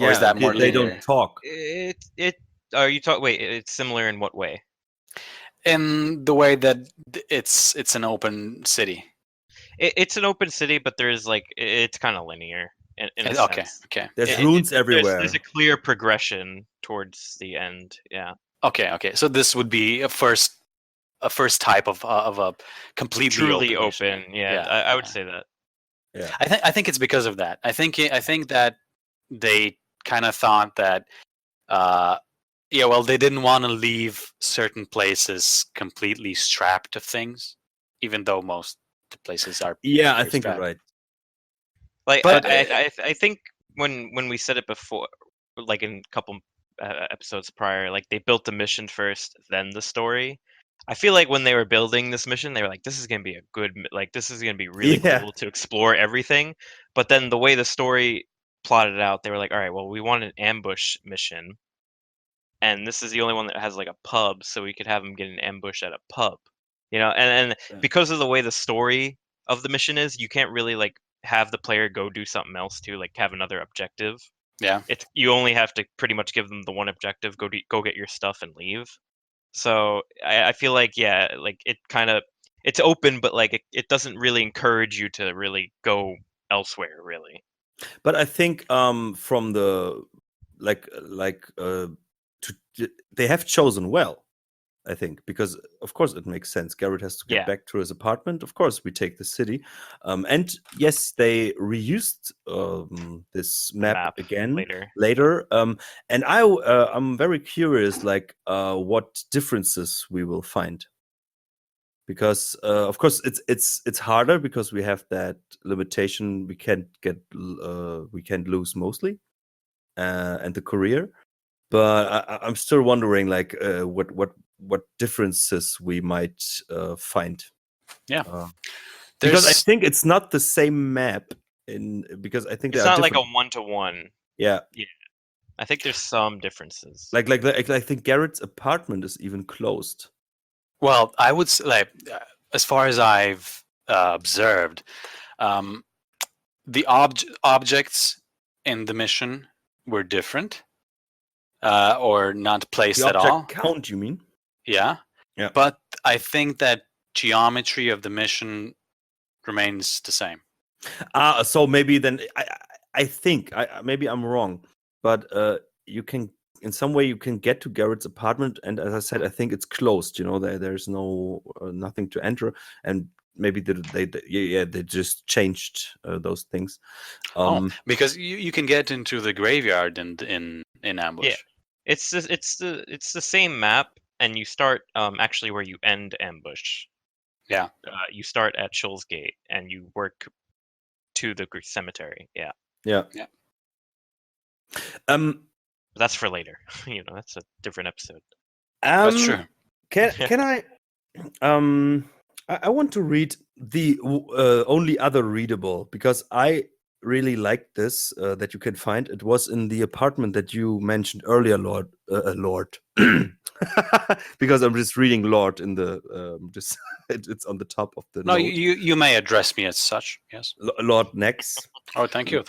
Or is that more they linear? don't talk. It are you talk? Wait, it's similar in what way? In the way that it's an open city. It's an open city, but there's like it's kind of linear in a Okay, sense. okay. There's runes everywhere. There's a clear progression towards the end. Yeah. Okay. So this would be a first type of a completely Truly open mission. open. Yeah, I would say that. Yeah. I think it's because of that. I think that they kind of thought that they didn't want to leave certain places completely strapped to things, even though most places are. Yeah, I very think you're strapped. right. Like, But I think when we said it before, like in a couple episodes prior, like they built the mission first, then the story. I feel like when they were building this mission, they were like, "This is gonna be a good, like this is gonna be really Yeah. cool to explore everything." But then the way the story plotted it out, they were like, "All right, well, we want an ambush mission, and this is the only one that has like a pub, so we could have them get an ambush at a pub." And Yeah. because of the way the story of the mission is, you can't really like have the player go do something else to like have another objective. yeah, You only have to pretty much give them the one objective, go get your stuff and leave. So I feel like like it's open, but like it doesn't really encourage you to really go elsewhere, really. But I think from the they have chosen well. I think because of course it makes sense. Garrett has to get Yeah. back to his apartment. Of course, we take the city, and yes, they reused this map again later. And I'm very curious, like what differences we will find. Because of course it's harder because we have that limitation. We can't lose mostly, and the career. But I'm still wondering, like, what differences we might find. yeah. Because I There's think it's not the same map. Because I think It's there are not like a different. 1-to-1. Yeah, I think there's some differences. like I think Garrett's apartment is even closed. well, I would say, like, as far as I've observed, the objects in the mission were different, or not placed The at object all. count, you mean? Yeah. Yeah. But I think that geometry of the mission remains the same. So maybe then I think maybe I'm wrong, but you can in some way you can get to Garrett's apartment, and as I said, I think it's closed. There's no nothing to enter, and maybe they just changed those things. Because you can get into the graveyard in ambush. Yeah. It's the same map, and you start actually where you end ambush. Yeah. You start at Shull's Gate, and you work to the cemetery. Yeah. Yeah. Yeah. But that's for later. That's a different episode. That's true. Can I? I want to read the only other readable, because I really like this that you can find. It was in the apartment that you mentioned earlier, Lord. Because I'm just reading Lord in the it's on the top of the No, note. you may address me as such. Yes. Lord Nex. Oh, thank you.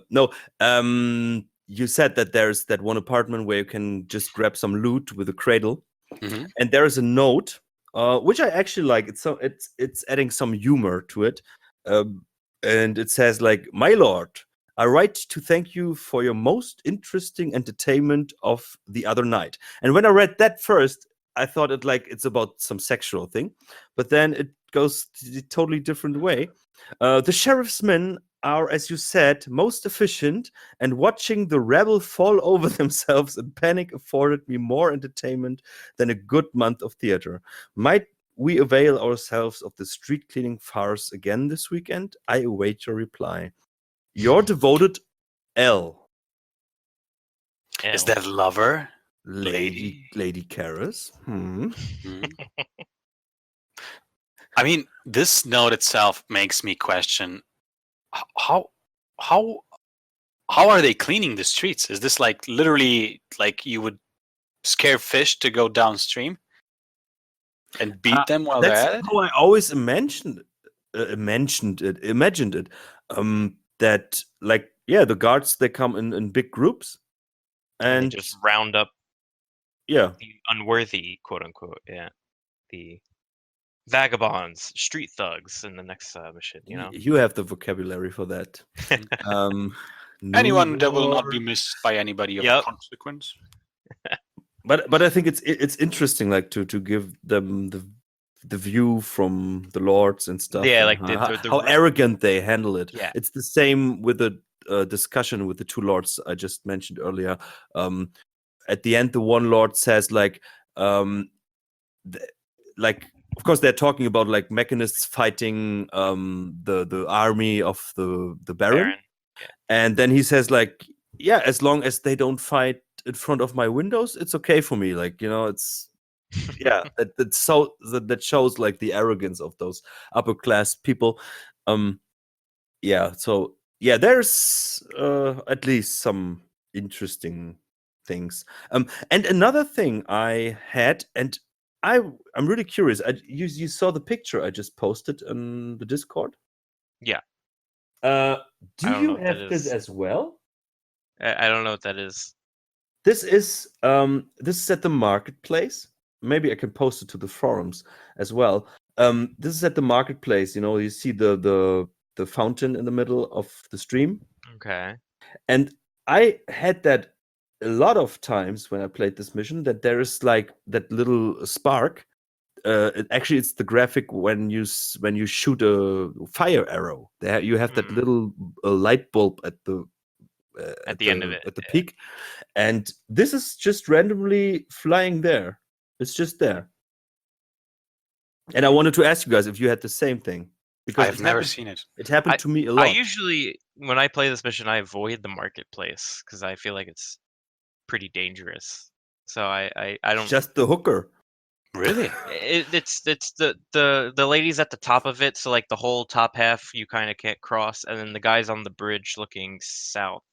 No. You said that there's that one apartment where you can just grab some loot with a cradle, and there is a note, which I actually like. It's adding some humor to it, and it says, like, "My lord, I write to thank you for your most interesting entertainment of the other night." And when I read that first, I thought it's about some sexual thing, but then it goes a totally different way. The sheriff's men are, as you said, most efficient, and watching the rebel fall over themselves in panic afforded me more entertainment than a good month of theater. Might we avail ourselves of the street cleaning farce again this weekend? I await your reply. Your devoted L. Is that lover? Lady Karras? I mean, this note itself makes me question how how are they cleaning the streets? Is this like literally like you would scare fish to go downstream and beat them while That's they're at it? how I always imagined it. That like the guards, they come in big groups, And they and just round up yeah, the unworthy, quote unquote, the vagabonds, street thugs in the next mission. You know, you have the vocabulary for that. Um, New Anyone that will not York. be missed by anybody of Yep. consequence. But I think it's interesting, like to give them the view from the lords and stuff. Yeah, and like how arrogant they handle it. Yeah. It's the same with the discussion with the two lords I just mentioned earlier. At the end, the one lord says like, like of course they're talking about like mechanists fighting the army of the Baron. And then he says like, yeah, as long as they don't fight in front of my windows, it's okay for me. Like, it's that shows like the arrogance of those upper class people. There's at least some interesting things. And another thing I had, and I'm really curious. You saw the picture I just posted on the Discord? Yeah. Do don't you know what that have this is. as well? I don't know what that is. This is at the marketplace. Maybe I can post it to the forums as well. This is at the marketplace. You see the fountain in the middle of the stream. Okay. And I had that a lot of times when I played this mission, that there is like that little spark. It's the graphic when you shoot a fire arrow. There you have that little light bulb at the end of it, at the peak, and this is just randomly flying there. It's just there. And I wanted to ask you guys if you had the same thing, because I've never seen it. It happened to me a lot. I usually, when I play this mission, I avoid the marketplace because I feel like it's pretty dangerous. So I don't. Just the hooker. Really? It's the ladies at the top of it. So like the whole top half you kind of can't cross, and then the guys on the bridge looking south,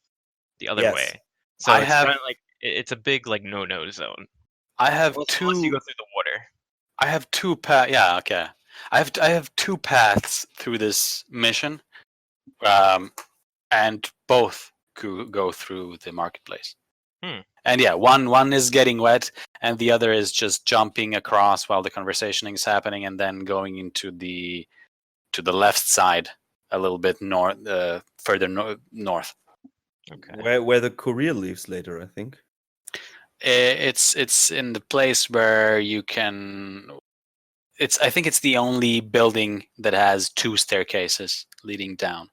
the other Yes. way. So I it's have- kinda like it's a big like no zone. I have Unless two. you go through the water. I have two paths. Yeah, okay. I have two paths through this mission, and both go through the marketplace. And yeah, one is getting wet, and the other is just jumping across while the conversation is happening, and then going into the left side a little bit north, further north. Okay. Where the courier leaves later, I think. It's in the place where you can. I think it's the only building that has two staircases leading down.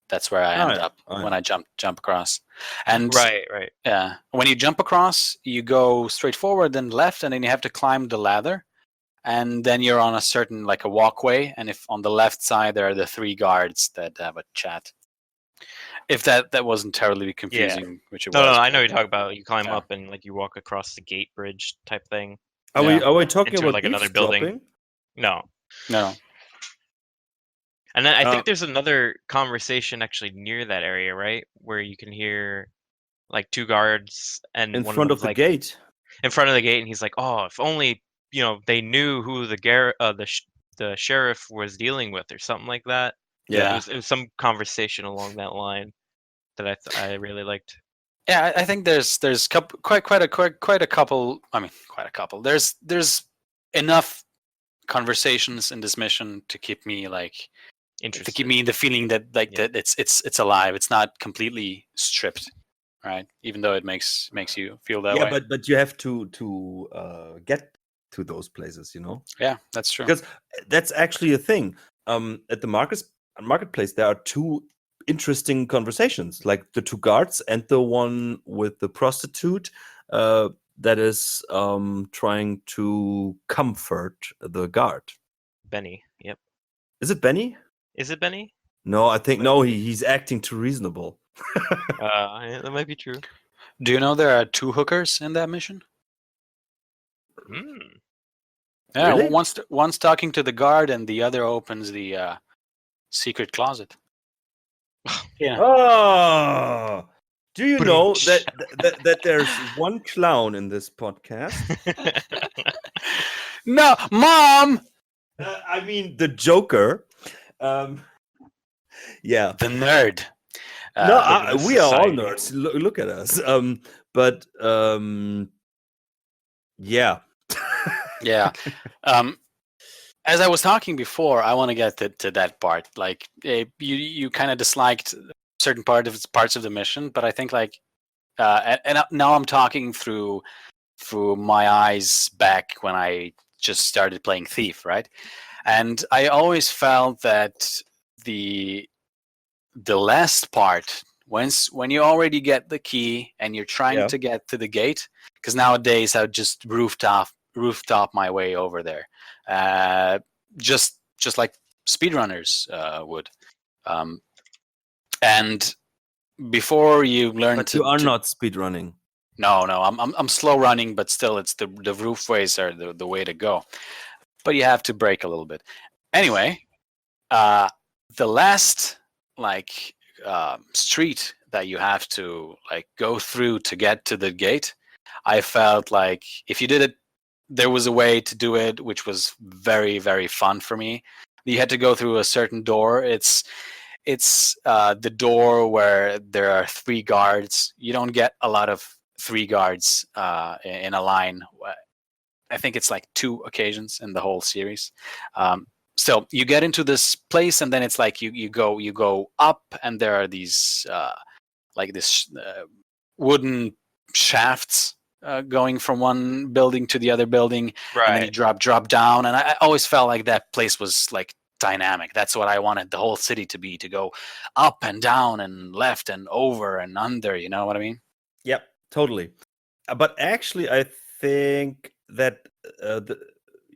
That's where I end up when I jump across. And Right. yeah, when you jump across, you go straight forward and left, and then you have to climb the ladder, and then you're on a certain like a walkway. And if on the left side there are the three guards that have a chat. If that wasn't terribly confusing, which it was. No, I know what you're talking about. You climb Yeah. up and like you walk across the gate bridge type thing. Are we talking Into, about like, another building? eavesdropping? No. And then I Oh. think there's another conversation actually near that area, right, where you can hear like two guards and In one front of them's, the like, gate. in front of the gate, and he's like, "Oh, if only they knew who the sheriff was dealing with, or something like that." Yeah. It was some conversation along that line that I really liked. Yeah, I think there's quite a couple. I mean, quite a couple. There's enough conversations in this mission to keep me Interesting. to keep me in the feeling that that it's alive. It's not completely stripped, right? Even though it makes you feel that way. But you have to get to those places, Yeah, that's true. Because that's actually a thing. At the marketplace, there are two interesting conversations, like the two guards and the one with the prostitute that is trying to comfort the guard. Benny. Yep. Is it Benny? Is it Benny? No, I think no. He's acting too reasonable. Yeah, that might be true. Do you know there are two hookers in that mission? Yeah, Really? one's talking to the guard, and the other opens the secret closet. Yeah. Oh, Do you know that there's one clown in this podcast? No, Mom. I mean, the Joker. Yeah. The nerd. No, The we are all society. nerds. Look at us. But yeah. Yeah. As I was talking before, I want to get to that part. Like, you kind of disliked certain parts of the mission, but I think like, and now I'm talking through my eyes back when I just started playing Thief, right? And I always felt that the last part, when you already get the key and you're trying Yeah. to get to the gate, because nowadays I just rooftop my way over there, just like speedrunners would, and before you learn But to, you are not speedrunning. no, I'm slow running, but still, it's the roofways are the way to go. But you have to brake a little bit. Anyway, the last like street that you have to like go through to get to the gate, I felt like if you did it, there was a way to do it which was very, very fun for me. You had to go through a certain door. It's the door where there are 3 guards. You don't get a lot of 3 guards in a line. I think it's like 2 occasions in the whole series. So you get into this place, and then it's like you go up, and there are these like this wooden shafts going from one building to the other building, and then you drop down. And I always felt like that place was like dynamic. That's what I wanted the whole city to be, to go up and down and left and over and under. You know what I mean? Yep, totally. But actually, I think that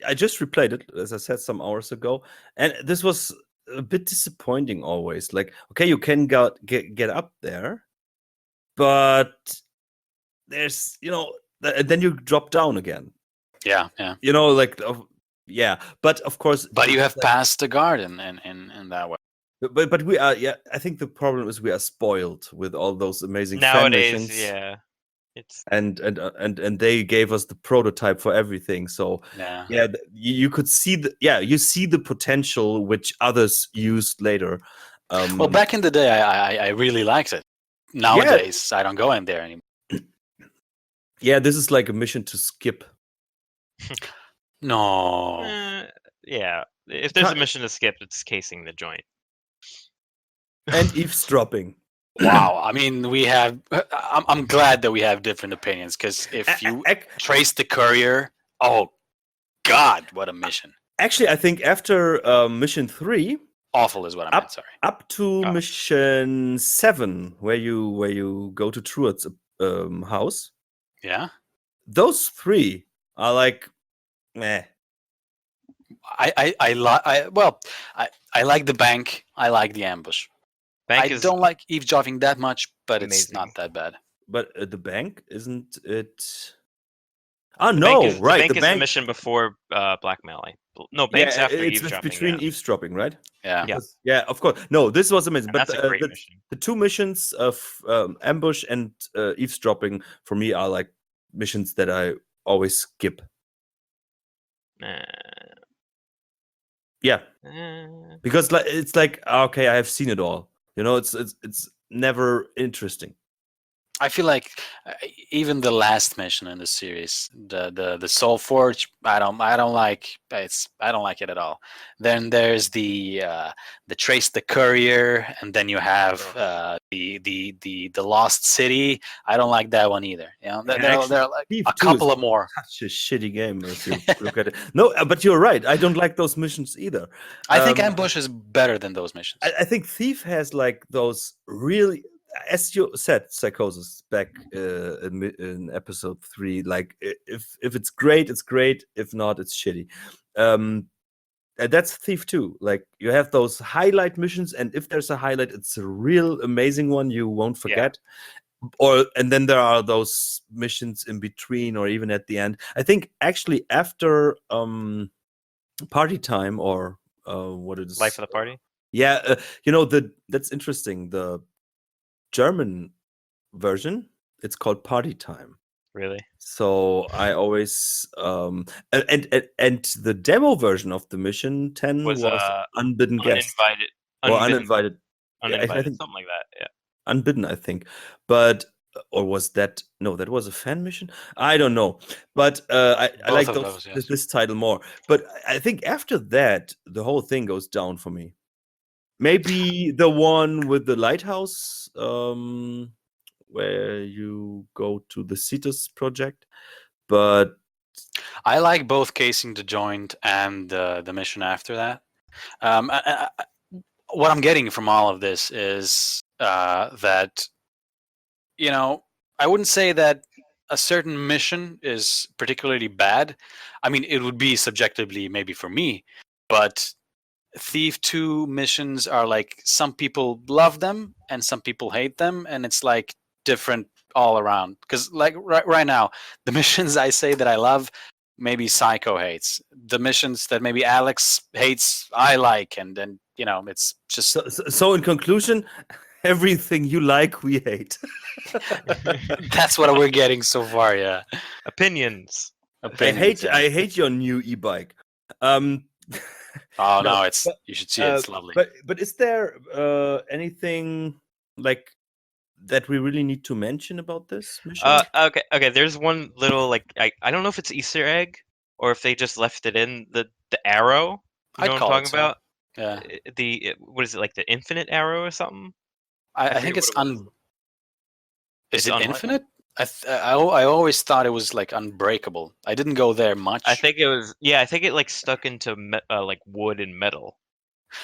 I just replayed it, as I said, some hours ago, and this was a bit disappointing always. Like, okay, you can get up there, but there's, then you drop down again. Yeah. Like, yeah. But of course, But you have passed the guard in that way. But we are, yeah. I think the problem is we are spoiled with all those amazing fan Nowadays, missions. yeah. It's And they gave us the prototype for everything. So Yeah. you could see you see the potential which others used later. Well, back in the day, I really liked it. Nowadays, I don't go in there anymore. Yeah, this is like a mission to skip. No. yeah. If there's a mission to skip, it's casing the joint. And eavesdropping. Wow. I mean, we have. I'm glad that we have different opinions, because if you trace the courier, oh God, what a mission! Actually, I think after mission 3, awful is what I meant. Sorry. Up to mission 7, where you go to Truett's house. Yeah. Those 3 are like, meh. I like the bank. I like the ambush. I don't like eavesdropping that much, but it's not that bad. But the bank, isn't it? Oh, no, right. The bank is the mission before blackmail. No, bank's after eavesdropping. It's between eavesdropping, right? Yeah. Yeah, of course. No, this was amazing. But that's a great mission. The 2 missions of ambush and eavesdropping for me are like missions that I always skip. Yeah. Because it's like, okay, I have seen it all. It's never interesting. I feel like even the last mission in the series, the Soul Forge, I don't like it. I don't like it at all. Then there's the Trace the Courier, and then you have the Lost City. I don't like that one either. There are like a couple of more. Such a shitty game if you look at it. No, but you're right. I don't like those missions either. I think Ambush is better than those missions. I think Thief has like those really, as you said, Psychosis back in episode 3. Like, if it's great, it's great. If not, it's shitty. And that's Thief 2. Like, you have those highlight missions, and if there's a highlight, it's a real amazing one you won't forget. And then there are those missions in between, or even at the end. I think actually after Party Time, or what it is, Life of the Party. Yeah, that's interesting. The German version. It's called Party Time. Really? So I always and the demo version of the mission 10 Was was Unbidden Guest or Uninvited. Yeah, I think something like that. Yeah. Unbidden, I think. But or was that no? That was a fan mission. I don't know. But I Both like of those those, yes. this title more. But I think after that, the whole thing goes down for me. Maybe the one with the lighthouse, where you go to the Cetus project. But I like both casing the joint and the mission after that. What I'm getting from all of this is that, you know, I wouldn't say that a certain mission is particularly bad. I mean, it would be subjectively maybe for me, but Thief 2 missions are like some people love them and some people hate them, and it's like different all around. Because like right now, the missions I say that I love, maybe Psycho hates. The missions that maybe Alex hates, I like, and then it's just so in conclusion, everything you like, we hate. that's what we're getting so far. Yeah, Opinions. opinions. Yeah. I hate your new e-bike. Oh No, no, it's but, you should see it. It's lovely. But is there anything like that we really need to mention about this mission? Okay. There's one little like I don't know if it's Easter egg or if they just left it in the arrow. You I'd know what call I'm it talking about? Yeah, What is it, like the infinite arrow or something? I think it's forget what it was. Is It's it what? infinite? I always thought it was like unbreakable. I didn't go there much. I think it was. Yeah, I think it like stuck into like wood and metal.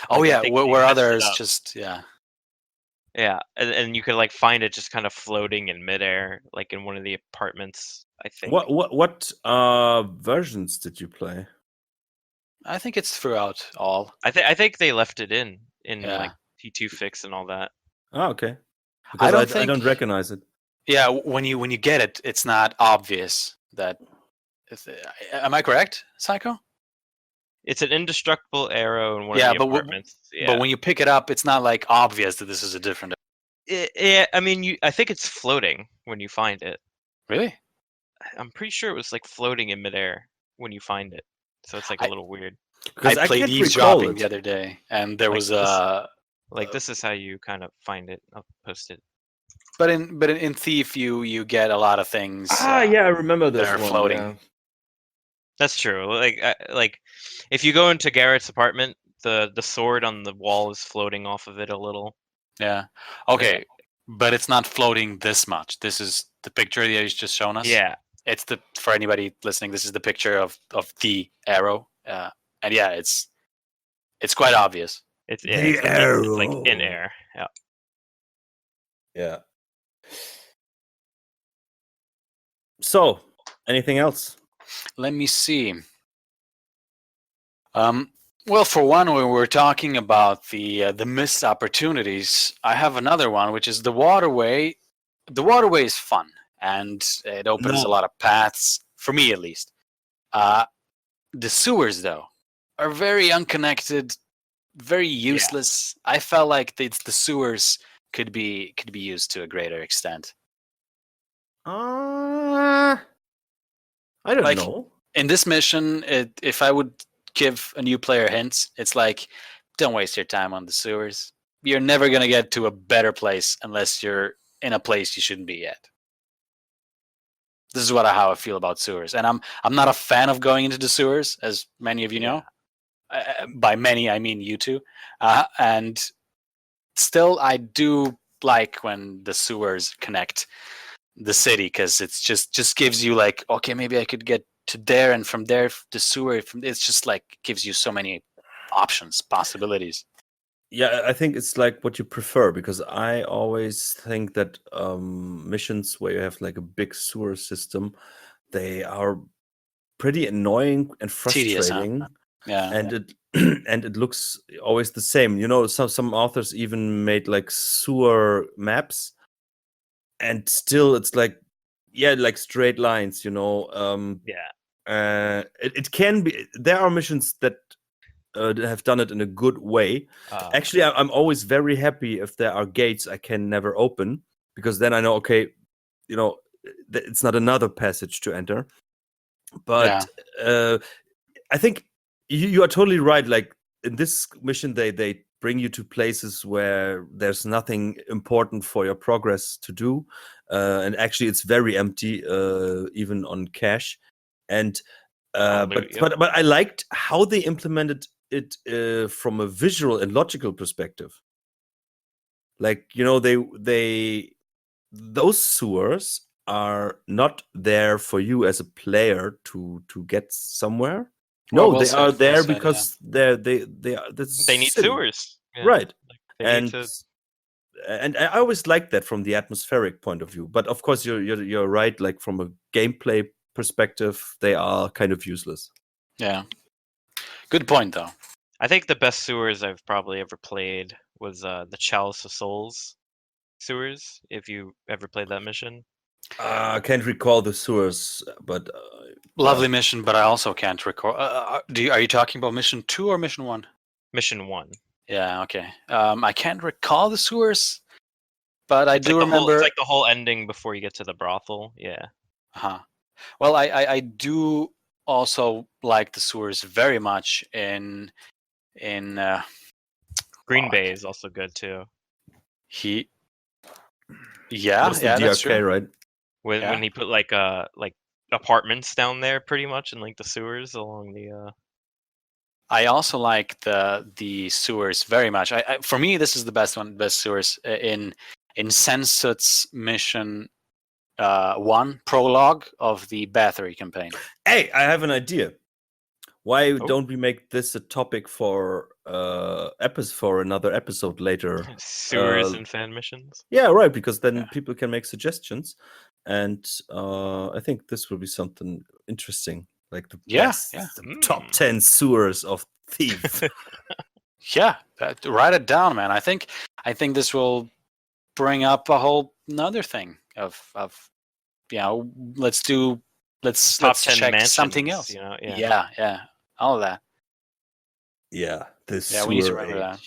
Oh Like, I yeah, think they where messed it others up. just yeah. Yeah, and you could like find it just kind of floating in midair, like in one of the apartments. I think. What versions did you play? I think it's throughout all. I think they left it in Yeah. like T2 fix and all that. Oh, okay. Because I don't recognize it. Yeah, when you get it, it's not obvious that. Am I correct, Psycho? It's an indestructible arrow in one Yeah, of the apartments. but when you pick it up, it's not like obvious that this is a different. Yeah, I mean, I think it's floating when you find it. Really? I'm pretty sure it was like floating in midair when you find it, so it's like a little weird. Because I played can't eavesdropping recall the other day, and there Like was this is how you kind of find it. I'll post it. But in Thief, you get a lot of things. yeah, I remember this that are one. floating. Yeah. That's true. Like if you go into Garrett's apartment, the sword on the wall is floating off of it a little. Yeah. Okay, but it's not floating this much. This is the picture that he's just shown us. Yeah. It's for anybody listening. This is the picture of the arrow. And yeah, it's quite obvious. It's The it's like in arrow. air. Yeah. Yeah. So, anything else? Let me see. Well, for one, when we're talking about the missed opportunities, I have another one, which is the waterway. The waterway is fun, and it opens a lot of paths, for me at least. The sewers, though, are very unconnected, very useless. I felt like the sewers could be used to a greater extent. I don't Like, know. In this mission, if I would give a new player hints, it's like, don't waste your time on the sewers. You're never going to get to a better place unless you're in a place you shouldn't be yet. This is how I feel about sewers. And I'm not a fan of going into the sewers, as many of you know. By many, I mean you two. And still, I do like when the sewers connect the city, because it's just gives you like, okay, maybe I could get to there, and from there the sewer. It's just like gives you so many options, possibilities. Yeah, I think it's like what you prefer, because I always think that missions where you have like a big sewer system, they are pretty annoying and frustrating. Tedious, huh? Yeah, and it and it looks always the same. You know, some authors even made like sewer maps, and still it's like, yeah, like straight lines. You know, it can be. There are missions that have done it in a good way. Actually, I'm always very happy if there are gates I can never open, because then I know, okay, it's not another passage to enter. But I think you are totally right. Like in this mission, they bring you to places where there's nothing important for your progress to do, and actually it's very empty, even on cache. And but I liked how they implemented it from a visual and logical perspective. Like those sewers are not there for you as a player to get somewhere. No, they are there because they need sewers, right? Like, they need And I always liked that from the atmospheric point of view. But of course, you're right. Like from a gameplay perspective, they are kind of useless. Yeah, good point though. I think the best sewers I've probably ever played was the Chalice of Souls sewers. If you ever played that mission, I can't recall the sewers, but lovely mission. But I also can't recall. Are you talking about mission 2 or mission 1? Mission 1. Yeah, okay. I can't recall the sewers, but I do remember. It's like the whole ending before you get to the brothel. Yeah. Well, I do also like the sewers very much in Green Bay is also good too. That's true. Right? When he put like apartments down there, pretty much, and like the sewers along the. I also like the sewers very much. For me, this is the best sewers in Sensut's mission 1 prologue of the Bathory campaign. Hey, I have an idea. Why don't we make this a topic for another episode later? Sewers and fan missions. Yeah, right. Because then people can make suggestions, and I think this will be something interesting, like the top 10 sewers of Thief. Yeah, write it down, man. I think this will bring up a whole another thing of let's top 10 check mansions, something else. Yeah, all of that. Yeah, we need to remember that.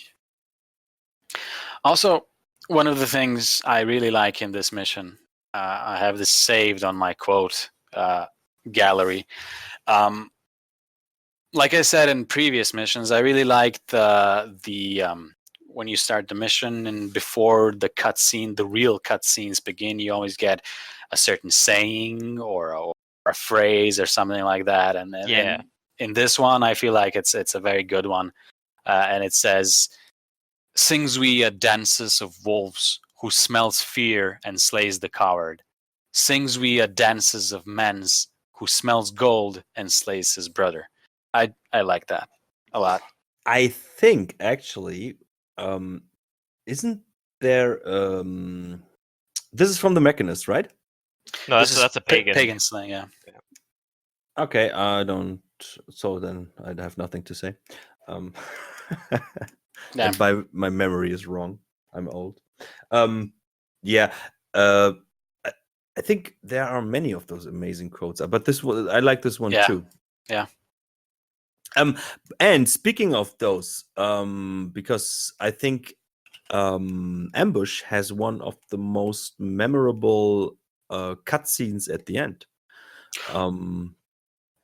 Also, one of the things I really like in this mission, I have this saved on my quote gallery. Like I said in previous missions, I really liked the when you start the mission and before the cutscene, the real cutscenes begin, you always get a certain saying or a phrase or something like that. And in this one, I feel like it's a very good one, and it says, "Sings we a dances of wolves, who smells fear and slays the coward. Sings we a dances of men's, who smells gold and slays his brother." I like that a lot. I think actually, isn't there? This is from the Mechanist, right? No, that's a pagan slang. Yeah. Okay, I don't. So then I'd have nothing to say. And my memory is wrong. I'm old. I think there are many of those amazing quotes, but this one I like this one too. Yeah. And speaking of those, because I think Ambush has one of the most memorable cutscenes at the end.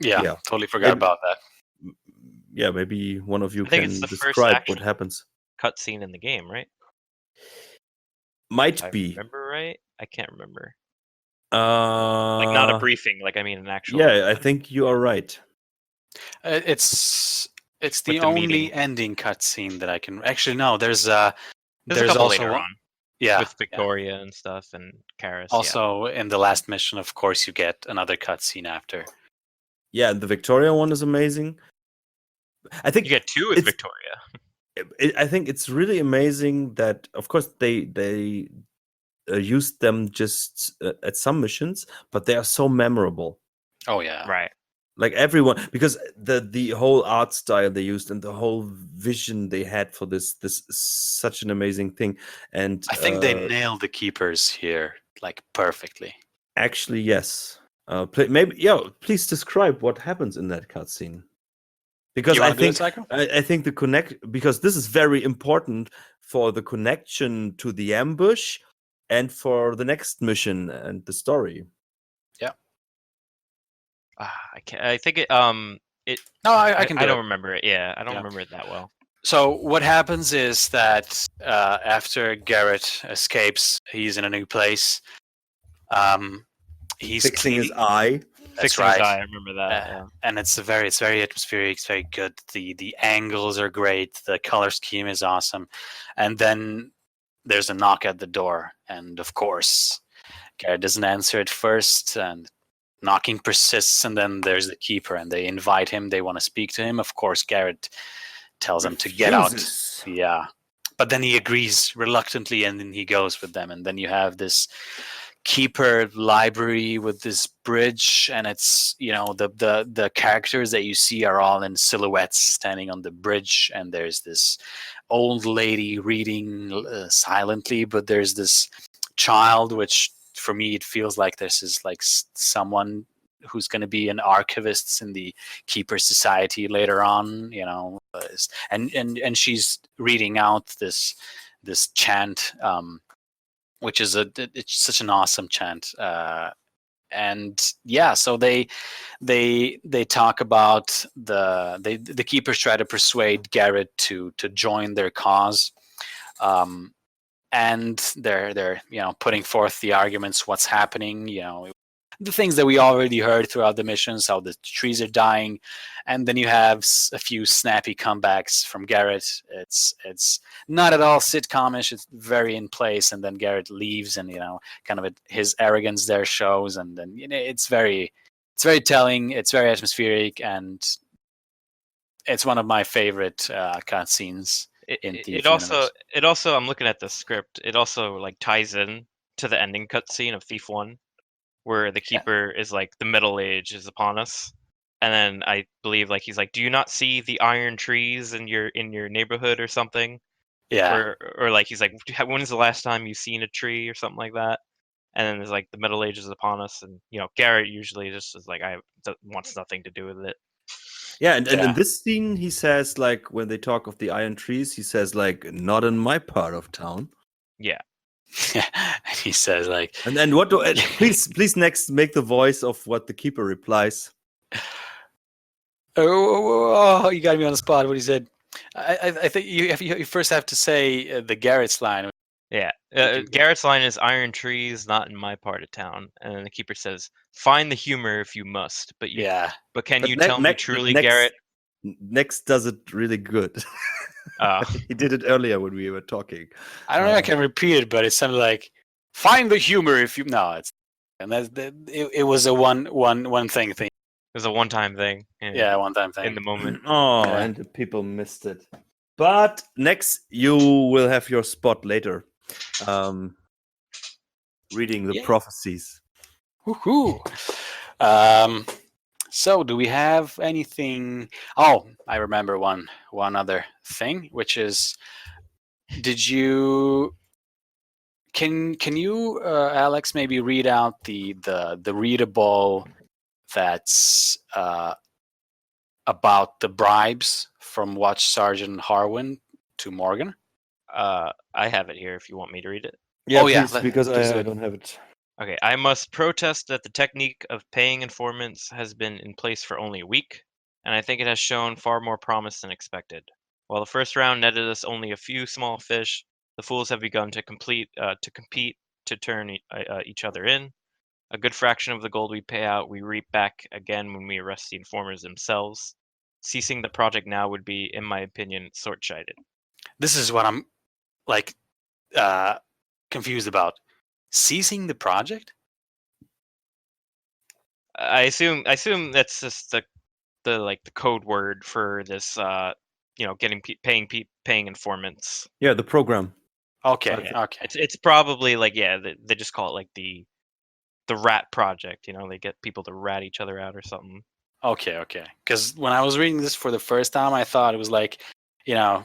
Totally forgot about that. Yeah, maybe one of you can describe what happens. Cutscene in the game, right? Might be. Remember right? I can't remember. Like not a briefing, like I mean an actual. Yeah, I think you are right. It's the only meeting. Ending cutscene that I can actually. No, there's also later on. Yeah, with Victoria and stuff and Karis. Also, in the last mission, of course, you get another cutscene after. Yeah, the Victoria one is amazing. I think you get 2 with Victoria. I think it's really amazing that, of course, they used them just at some missions, but they are so memorable. Oh yeah, right. Like everyone, because the whole art style they used and the whole vision they had for this is such an amazing thing. And I think they nailed the keepers here like perfectly. Actually, yes. Please describe what happens in that cutscene. Because I think the connect, because this is very important for the connection to the ambush and for the next mission and the story. I can't. I think it. It. No, I can do I it. don't remember it. Yeah, I don't Yeah. remember it that well. So what happens is that after Garrett escapes, he's in a new place. He's Fixing his cleaning. eye. That's Fixing right. his eye, I remember that. Yeah. And it's very atmospheric. It's very good. The angles are great. The color scheme is awesome. And then there's a knock at the door, and of course, Garrett doesn't answer at first, and knocking persists. And then there's the keeper, and they invite him. They want to speak to him. Of course, Garrett tells him to get out. Refuses. Yeah, but then he agrees reluctantly, and then he goes with them. And then you have this keeper library with this bridge, and it's the characters that you see are all in silhouettes standing on the bridge, and there's this old lady reading silently, but there's this child, which for me it feels like this is like someone who's going to be an archivist in the keeper society later on, and she's reading out this chant, which is it's such an awesome chant, and yeah, so they talk about the keepers try to persuade Garrett to join their cause, and they're putting forth the arguments, what's happening, the things that we already heard throughout the missions, how the trees are dying, and then you have a few snappy comebacks from Garrett. It's not at all sitcomish. It's very in place, and then Garrett leaves, and kind of his arrogance there shows, and then it's very telling. It's very atmospheric, and it's one of my favorite cutscenes. It also I'm looking at the script. It also like ties in to the ending cutscene of Thief 1. Where the keeper is like, the middle age is upon us, and then I believe like he's like, do you not see the iron trees in your neighborhood or something? Yeah. Or like he's like, when's the last time you've seen a tree or something like that? And then there's like, the middle age is upon us, and Garrett usually just is like, wants nothing to do with it. Yeah, and in this scene he says, like, when they talk of the iron trees, he says like, not in my part of town. Yeah. He says like, and then what do please next make the voice of what the keeper replies. Oh, you got me on the spot. What he said. I think you first have to say the Garrett's line. Yeah, Garrett's line is, iron trees not in my part of town, and then the keeper says, find the humor if you must, but can you tell me truly, Garrett? Next does it really good. He did it earlier when we were talking. I don't know if I can repeat it, but it sounded like, find the humor if you... No, it's... And it was a one thing. It was a one-time thing. Yeah, one-time thing. In the moment. And the people missed it. But next, you will have your spot later. Reading the prophecies. Woohoo! So, do we have anything? Oh, I remember one other thing, which is, did you? Can you, Alex, maybe read out the readable that's about the bribes from Watch Sergeant Harwin to Morgan? I have it here if you want me to read it. Yeah, please, because I don't have it. Okay, I must protest that the technique of paying informants has been in place for only a week, and I think it has shown far more promise than expected. While the first round netted us only a few small fish, the fools have begun to compete to turn each other in. A good fraction of the gold we pay out, we reap back again when we arrest the informers themselves. Ceasing the project now would be, in my opinion, short-sighted. This is what I'm like confused about. Ceasing the project? I assume that's just the code word for this. Paying informants. Yeah, the program. Okay. It's probably like, they just call it like the rat project. They get people to rat each other out or something. Okay. Because when I was reading this for the first time, I thought it was like, maybe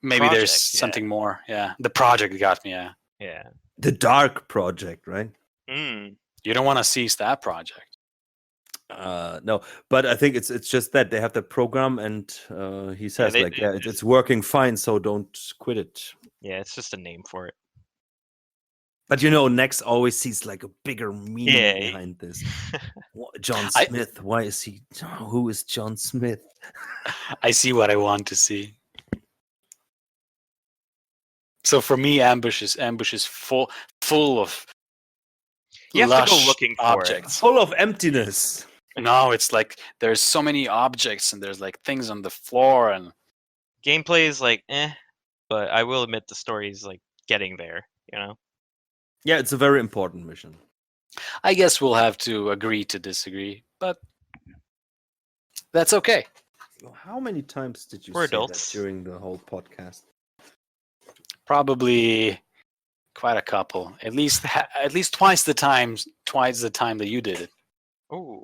project, there's something more. Yeah, the project got me. Yeah. The dark project, right? You don't want to cease that project. No, but I think it's just that they have the program, and he says it's working fine, so don't quit it. Yeah, it's just a name for it. But you know, Nex always sees like a bigger meaning Yeah. behind this. John I- Smith. Why is he? Who is John Smith? I see what I want to see. So for me, ambush is full of You have to go lush looking for it. objects. Full of emptiness. No, it's like there's so many objects and there's like things on the floor and Gameplay is like but I will admit the story is like getting there. Yeah, it's a very important mission. I guess we'll have to agree to disagree, but that's okay. How many times did you We're say adults. that during the whole podcast? Probably quite a couple. At least twice the time that you did it. Oh,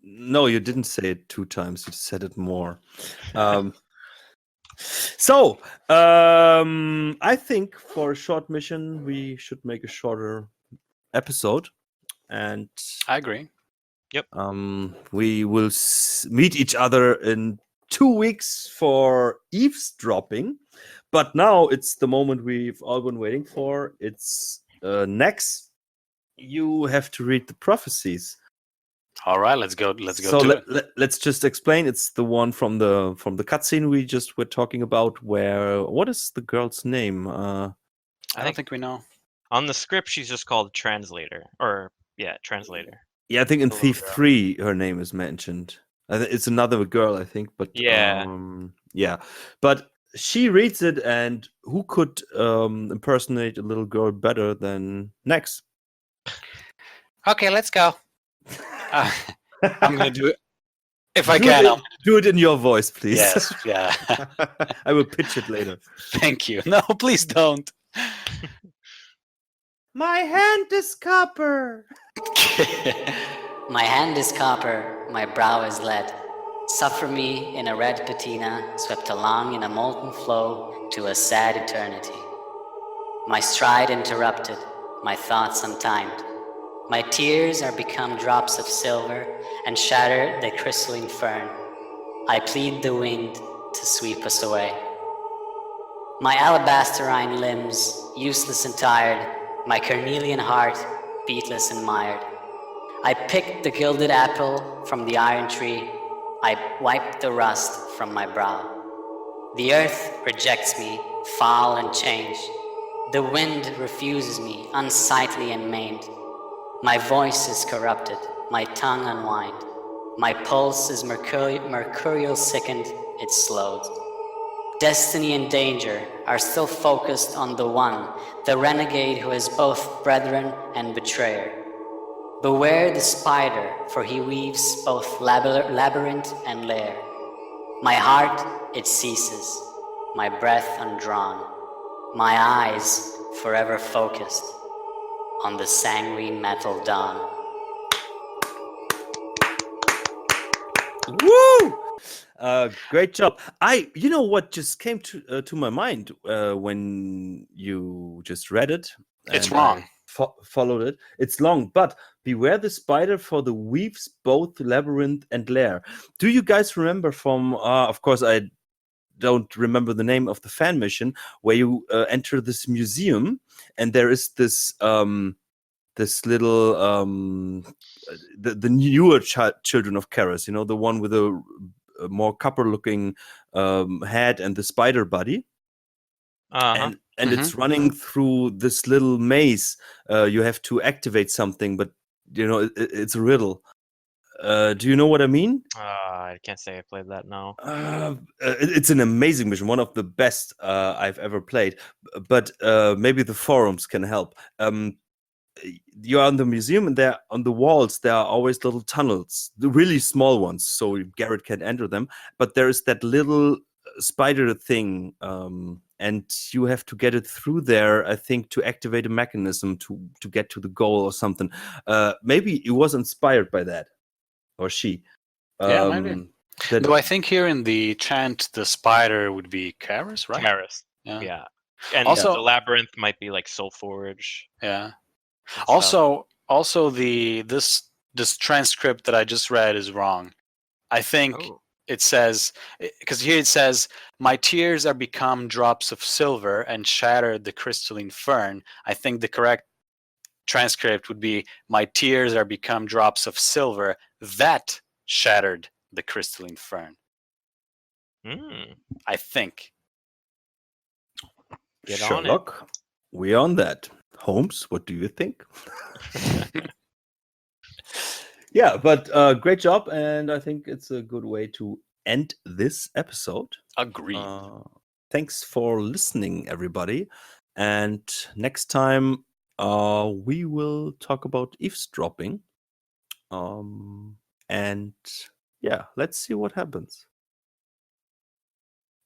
No, you didn't say it 2 times. You said it more. I think for a short mission, we should make a shorter episode, and I agree. we will meet each other in 2 weeks for eavesdropping. But now it's the moment we've all been waiting for. It's next. You have to read the prophecies. All right, let's go. Let's go So to it. let's just explain. It's the one from the cutscene we just were talking about. Where what is the girl's name? I don't think we know. on the script she's just called translator, or translator. Yeah, I think in The little Thief girl. 3 her name is mentioned. It's another girl, I think. But Yeah. yeah. But she reads it, and who could impersonate a little girl better than Nex? Okay, let's go. I'm gonna do it if I Do can. it, do it in your voice, please. Yes, yeah. I will pitch it later. Thank you. No, please don't. My hand is copper. My hand is copper, my brow is lead. Suffer me in a red patina, swept along in a molten flow to a sad eternity. My stride interrupted, my thoughts untimed. My tears are become drops of silver and shatter the crystalline fern. I plead the wind to sweep us away. My alabasterine limbs, useless and tired, my carnelian heart, beatless and mired. I picked the gilded apple from the iron tree. I wiped the rust from my brow. The earth rejects me, foul and changed. The wind refuses me, unsightly and maimed. My voice is corrupted, my tongue unwind. My pulse is mercurial sickened, it slowed. Destiny and danger are still focused on the one, the renegade who is both brethren and betrayer. Beware the spider, for he weaves both labyrinth and lair. My heart, it ceases, my breath undrawn, my eyes forever focused on the sanguine metal dawn. Woo! Great job. You know what just came to my mind when you just read it. It's and wrong. I followed it. It's long, but beware the spider, for the weaves both labyrinth and lair. Do you guys remember from? Of course, I don't remember the name of the fan mission where you enter this museum and there is this this little the newer children of Karas, you know, the one with a more copper looking head and the spider body. And it's running through this little maze. You have to activate something, but you know it's a riddle. Do you know what I mean? I can't say I played that now. It's an amazing mission, one of the best I've ever played. But maybe the forums can help. You're in the museum, and there on the walls there are always little tunnels, the really small ones, so Garrett can enter them. But there is that little spider thing, and you have to get it through there, I think, to activate a mechanism to get to the goal or something. Maybe it was inspired by that, or she. Yeah, maybe. That, Though I think here in the chant, the spider would be Karis, right? Karis. Yeah. Yeah. And Also- the labyrinth might be like Soul Forge. Yeah. and stuff. Also, this transcript that I just read is wrong. I think Oh. it says, because here it says, "My tears are become drops of silver and shattered the crystalline fern." I think the correct transcript would be, my tears are become drops of silver that shattered the crystalline fern. I think. Get on it. Sherlock, we're on that. Holmes, what do you think? Yeah, but great job, and I think it's a good way to end this episode. Agreed. Thanks for listening, everybody. And next time, we will talk about eavesdropping. And yeah, let's see what happens.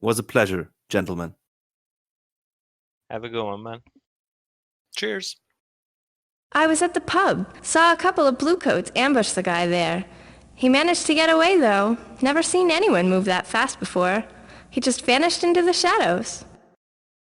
Was a pleasure, gentlemen. Have a good one, man. Cheers. I was at the pub. Saw a couple of bluecoats ambush the guy there. He managed to get away, though. Never seen anyone move that fast before. He just vanished into the shadows.